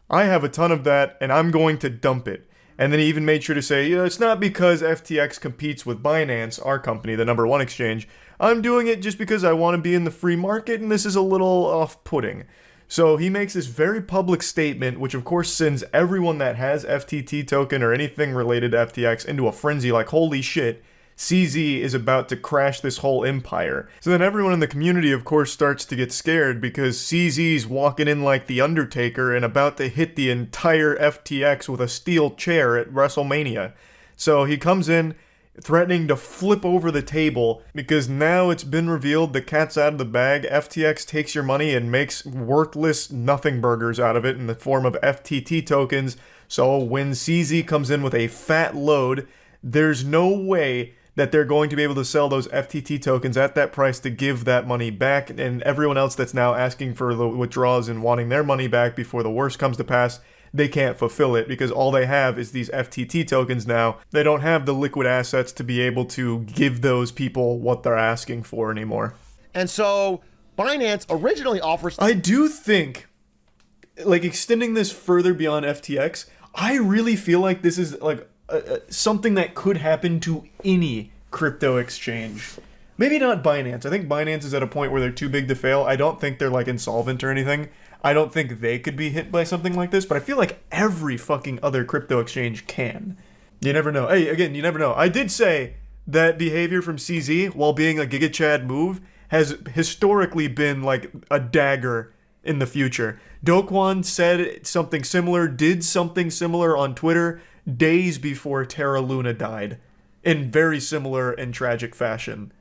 I have a ton of that, and I'm going to dump it. And then he even made sure to say, it's not because FTX competes with Binance, our company, the #1 exchange. I'm doing it just because I want to be in the free market, and this is a little off-putting. So he makes this very public statement, which of course sends everyone that has FTT token or anything related to FTX into a frenzy like, holy shit, CZ is about to crash this whole empire. So then everyone in the community, of course, starts to get scared because CZ's walking in like the Undertaker and about to hit the entire FTX with a steel chair at WrestleMania. So he comes in threatening to flip over the table because now it's been revealed the cat's out of the bag. FTX takes your money and makes worthless nothing burgers out of it in the form of FTT tokens. So when CZ comes in with a fat load, there's no way that they're going to be able to sell those FTT tokens at that price to give that money back, and everyone else that's now asking for the withdrawals and wanting their money back before the worst comes to pass, they can't fulfill it because all they have is these FTT tokens now. They don't have the liquid assets to be able to give those people what they're asking for anymore. And so Binance originally offers... I do think, like, extending this further beyond FTX, I really feel like this is like something that could happen to any crypto exchange. Maybe not Binance. I think Binance is at a point where they're too big to fail. I don't think they're like insolvent or anything. I don't think they could be hit by something like this, but I feel like every fucking other crypto exchange can. You never know. Hey, again, you never know. I did say that behavior from CZ, while being a Giga Chad move, has historically been like a dagger in the future. Do Kwon said something similar, did something similar on Twitter days before Terra Luna died, in very similar and tragic fashion.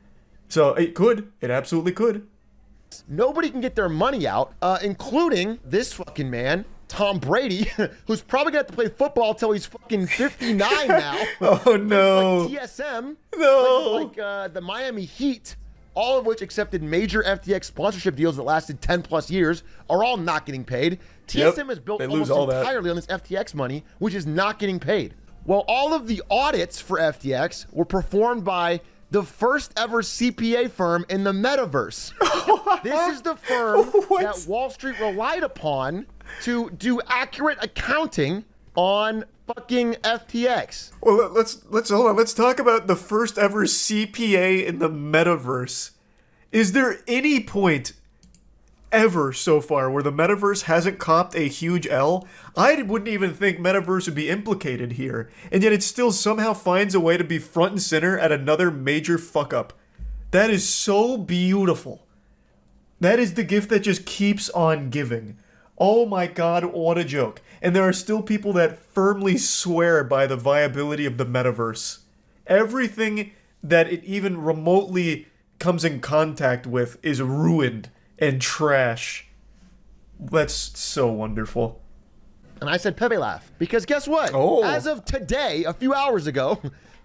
So it could. It absolutely could. Nobody can get their money out, including this fucking man, Tom Brady, who's probably going to have to play football till he's fucking 59 now. Oh, no. Like TSM. No. Like the Miami Heat, all of which accepted major FTX sponsorship deals that lasted 10 plus years, are all not getting paid. TSM is built almost entirely on this FTX money, which is not getting paid. Well, all of the audits for FTX were performed by the first ever CPA firm in the metaverse. This is the firm that Wall Street relied upon to do accurate accounting on fucking FTX. Well, let's hold on. Let's talk about the first ever CPA in the metaverse. Is there any point ever so far where the metaverse hasn't copped a huge L? I wouldn't even think metaverse would be implicated here, and yet it still somehow finds a way to be front and center at another major fuck up. That is so beautiful. That is the gift that just keeps on giving. Oh my god, what a joke. And there are still people that firmly swear by the viability of the metaverse. Everything that it even remotely comes in contact with is ruined and trash. That's so wonderful. And I said Pepe laugh because guess what? Oh. As of today, a few hours ago,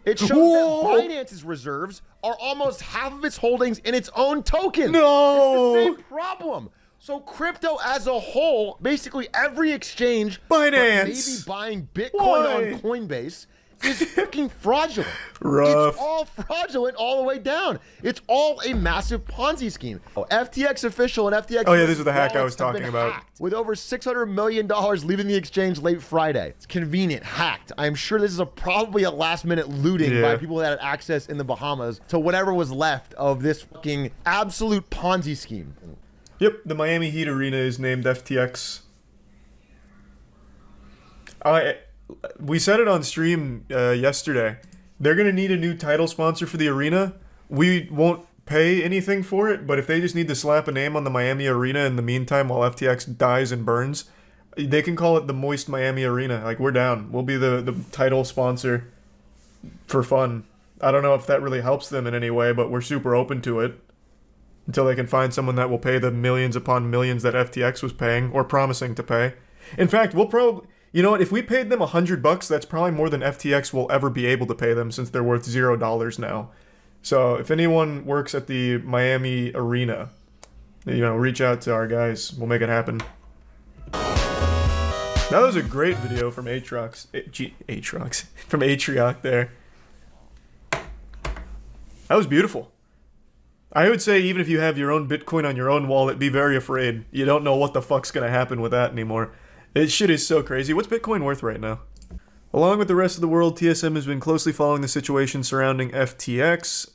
it shows that Binance's reserves are almost half of its holdings in its own token. No! It's the same problem. So crypto as a whole, basically every exchange, Binance, maybe buying Bitcoin on Coinbase, is fucking fraudulent. Rough. It's all fraudulent all the way down. It's all a massive Ponzi scheme. FTX official and FTX. Oh yeah, this is the hack I was talking about. With over $600 million leaving the exchange late Friday. It's convenient, hacked. I'm sure this is probably a last-minute looting by people that had access in the Bahamas to whatever was left of this fucking absolute Ponzi scheme. Yep, the Miami Heat arena is named FTX. We said it on stream yesterday. They're going to need a new title sponsor for the arena. We won't pay anything for it, but if they just need to slap a name on the Miami arena in the meantime while FTX dies and burns, they can call it the Moist Miami Arena. Like, we're down. We'll be the title sponsor for fun. I don't know if that really helps them in any way, but we're super open to it. Until they can find someone that will pay the millions upon millions that FTX was paying or promising to pay. In fact, we'll probably... You know what? If we paid them $100, that's probably more than FTX will ever be able to pay them since they're worth $0 now. So if anyone works at the Miami Arena, reach out to our guys. We'll make it happen. That was a great video from Aatrox. From Atrioc there. That was beautiful. I would say even if you have your own Bitcoin on your own wallet, be very afraid. You don't know what the fuck's gonna happen with that anymore. This shit is so crazy. What's Bitcoin worth right now? Along with the rest of the world, TSM has been closely following the situation surrounding FTX.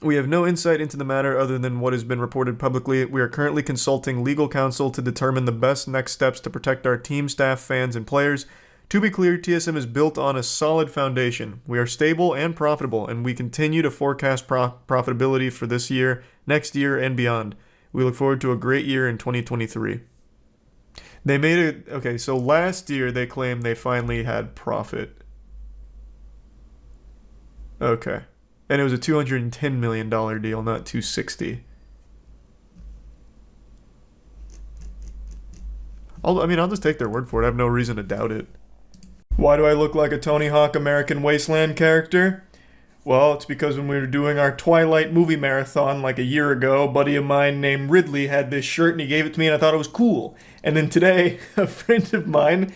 We have no insight into the matter other than what has been reported publicly. We are currently consulting legal counsel to determine the best next steps to protect our team, staff, fans, and players. To be clear, TSM is built on a solid foundation. We are stable and profitable, and we continue to forecast profitability for this year, next year, and beyond. We look forward to a great year in 2023. They made it... Okay, so last year they claimed they finally had profit. Okay. And it was a $210 million deal, not $260. I'll just take their word for it. I have no reason to doubt it. Why do I look like a Tony Hawk American Wasteland character? Well, it's because when we were doing our Twilight movie marathon like a year ago, a buddy of mine named Ridley had this shirt and he gave it to me and I thought it was cool. And then today, a friend of mine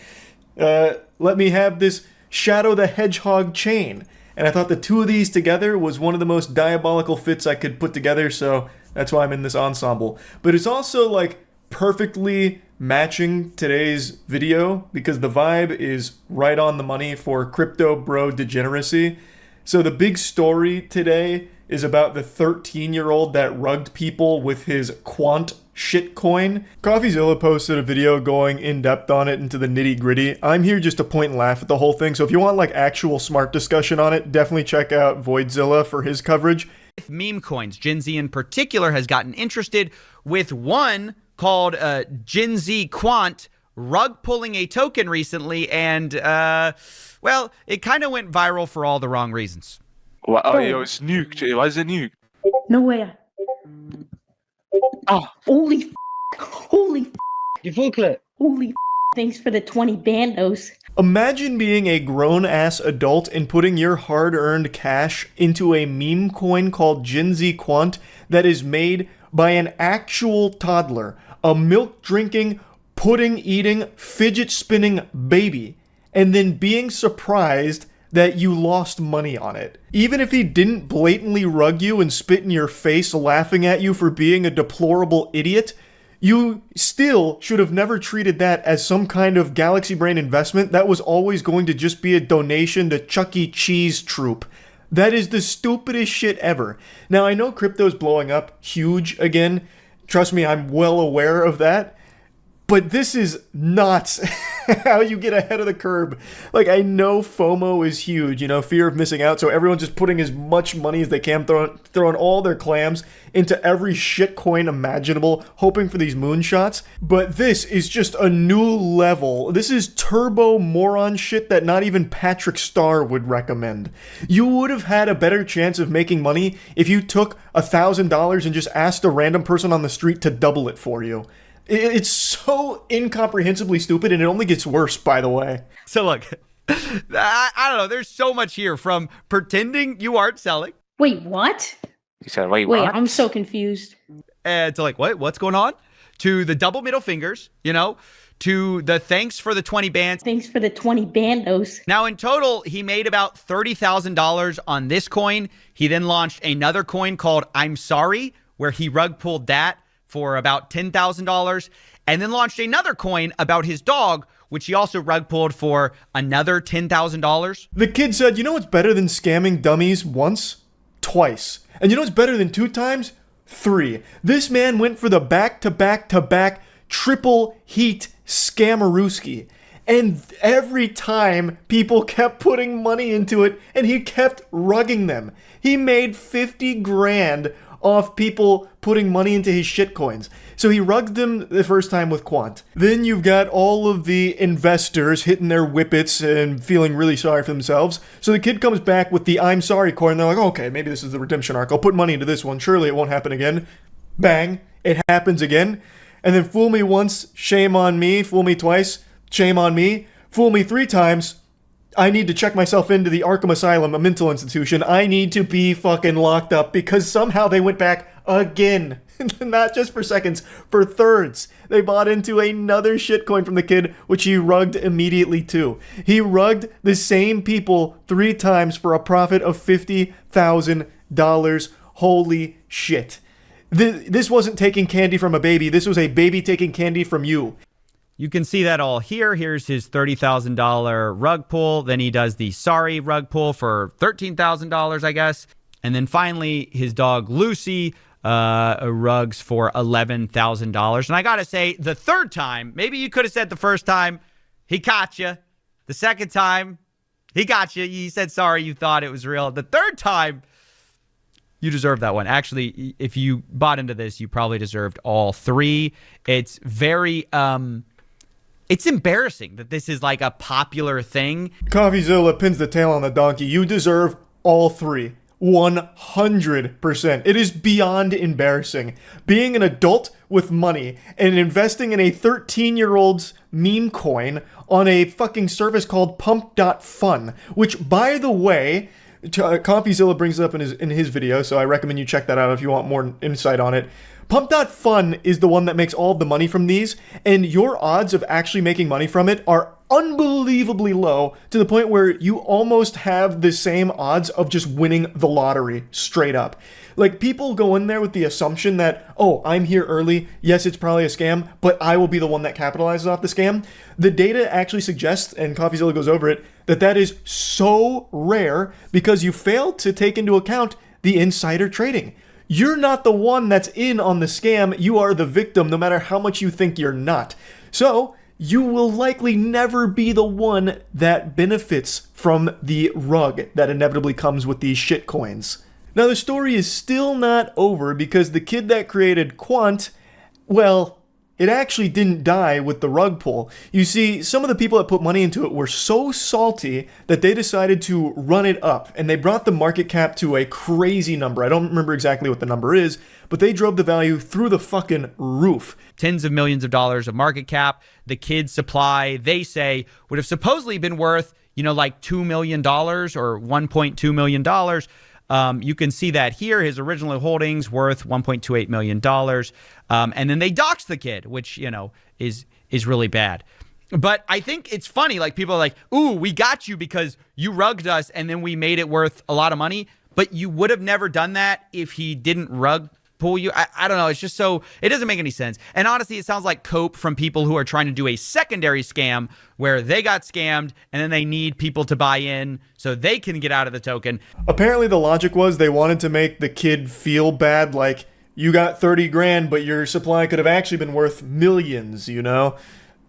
let me have this Shadow the Hedgehog chain. And I thought the two of these together was one of the most diabolical fits I could put together, so that's why I'm in this ensemble. But it's also like perfectly matching today's video because the vibe is right on the money for crypto bro degeneracy. So the big story today is about the 13-year-old that rugged people with his Quant shitcoin. CoffeeZilla posted a video going in depth on it into the nitty gritty. I'm here just to point and laugh at the whole thing. So if you want like actual smart discussion on it, definitely check out Voidzilla for his coverage. Meme coins. Gen Z in particular has gotten interested with one called Gen Z Quant rug pulling a token recently, and well, it kind of went viral for all the wrong reasons. Well, oh, yo, it's nuked. Why is it nuked? No way. Oh. Holy holy You full clip. Holy thanks for the 20 bandos. Imagine being a grown-ass adult and putting your hard-earned cash into a meme coin called Gen Z Quant that is made by an actual toddler, a milk-drinking, pudding-eating, fidget-spinning baby, and then being surprised that you lost money on it. Even if he didn't blatantly rug you and spit in your face laughing at you for being a deplorable idiot, you still should have never treated that as some kind of Galaxy Brain investment. That was always going to just be a donation to Chuck E. Cheese troop. That is the stupidest shit ever. Now, I know crypto's blowing up huge again. Trust me, I'm well aware of that. But this is not how you get ahead of the curve. Like, I know FOMO is huge, you know, fear of missing out, so everyone's just putting as much money as they can, throwing all their clams into every shitcoin imaginable, hoping for these moonshots. But this is just a new level. This is turbo moron shit that not even Patrick Starr would recommend. You would have had a better chance of making money if you took $1,000 and just asked a random person on the street to double it for you. It's so incomprehensibly stupid, and it only gets worse, by the way. So look, I don't know. There's so much here, from pretending you aren't selling. Wait, what? You said, wait, Wait, what? I'm so confused. To like, what's going on? To the double middle fingers, you know, to the thanks for the 20 bands. Thanks for the 20 bandos. Now, in total, he made about $30,000 on this coin. He then launched another coin called I'm Sorry, where he rug pulled that for about $10,000, and then launched another coin about his dog, which he also rug pulled for another $10,000. The kid said, you know what's better than scamming dummies once? Twice. And you know what's better than 2 times? 3. This man went for the back-to-back-to-back triple heat scammerooski. And every time people kept putting money into it, and he kept rugging them. He made 50 grand off people putting money into his shitcoins. So he rugged them the first time with Quant. Then you've got all of the investors hitting their whippets and feeling really sorry for themselves. So the kid comes back with the I'm Sorry coin. They're like, okay, maybe this is the redemption arc. I'll put money into this one. Surely it won't happen again. Bang. It happens again. And then fool me once, shame on me. Fool me twice, shame on me. Fool me 3 times, I need to check myself into the Arkham Asylum, a mental institution. I need to be fucking locked up because somehow they went back again. Not just for seconds, for thirds. They bought into another shitcoin from the kid, which he rugged immediately too. He rugged the same people 3 times for a profit of $50,000. Holy shit. This wasn't taking candy from a baby. This was a baby taking candy from you. You can see that all here. Here's his $30,000 rug pull. Then he does the Sorry rug pull for $13,000, I guess. And then finally, his dog Lucy rugs for $11,000. And I got to say, the third time, maybe you could have said the first time, he caught you. The second time, he got you. He said, sorry, you thought it was real. The third time, you deserve that one. Actually, if you bought into this, you probably deserved all three. It's very, it's embarrassing that this is like a popular thing. CoffeeZilla pins the tail on the donkey. You deserve all three. 100%. It is beyond embarrassing. Being an adult with money and investing in a 13-year-old's meme coin on a fucking service called Pump.Fun, which, by the way, CoffeeZilla brings it up in his video, so I recommend you check that out if you want more insight on it. Pump.Fun is the one that makes all of the money from these, and your odds of actually making money from it are unbelievably low, to the point where you almost have the same odds of just winning the lottery straight up. Like, people go in there with the assumption that, oh, I'm here early, yes, it's probably a scam, but I will be the one that capitalizes off the scam. The data actually suggests, and CoffeeZilla goes over it, that is so rare because you fail to take into account the insider trading. You're not the one that's in on the scam, you are the victim, no matter how much you think you're not. So, you will likely never be the one that benefits from the rug that inevitably comes with these shitcoins. Now, the story is still not over because the kid that created Quant, well, it actually didn't die with the rug pull. You see, some of the people that put money into it were so salty that they decided to run it up, and they brought the market cap to a crazy number. I don't remember exactly what the number is, but they drove the value through the fucking roof. Tens of millions of dollars of market cap. The kid's supply, they say, would have supposedly been worth, like $2 million or $1.2 million. You can see that here. His original holdings worth $1.28 million. And then they doxed the kid, which, is really bad. But I think it's funny. Like, people are like, ooh, we got you because you rugged us and then we made it worth a lot of money. But you would have never done that if he didn't rug pull you. I don't know. It's just so, it doesn't make any sense. And honestly, it sounds like cope from people who are trying to do a secondary scam where they got scammed and then they need people to buy in so they can get out of the token. Apparently the logic was they wanted to make the kid feel bad, like, you got 30 grand, but your supply could have actually been worth millions,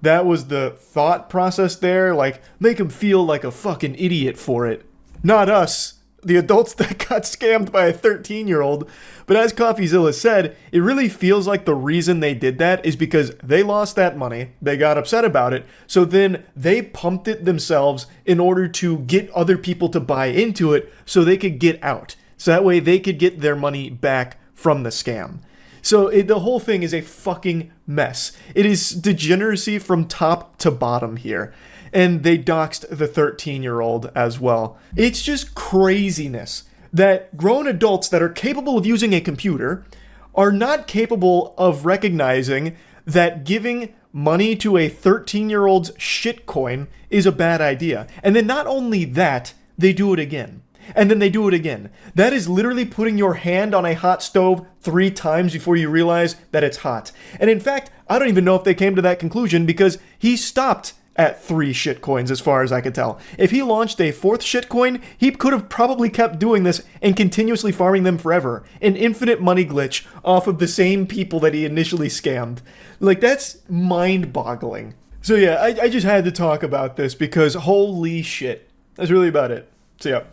That was the thought process there, like, make him feel like a fucking idiot for it. Not us, the adults that got scammed by a 13-year-old. But as CoffeeZilla said, it really feels like the reason they did that is because they lost that money, they got upset about it, so then they pumped it themselves in order to get other people to buy into it so they could get out. So that way they could get their money back from the scam. So the whole thing is a fucking mess. It is degeneracy from top to bottom here. And they doxed the 13-year-old as well. It's just craziness that grown adults that are capable of using a computer are not capable of recognizing that giving money to a 13-year-old's shitcoin is a bad idea. And then not only that, they do it again. And then they do it again. That is literally putting your hand on a hot stove 3 times before you realize that it's hot. And in fact, I don't even know if they came to that conclusion because he stopped at 3 shitcoins as far as I could tell. If he launched a 4th shitcoin, he could have probably kept doing this and continuously farming them forever. An infinite money glitch off of the same people that he initially scammed. Like, that's mind-boggling. So yeah, I just had to talk about this because holy shit. That's really about it. See ya.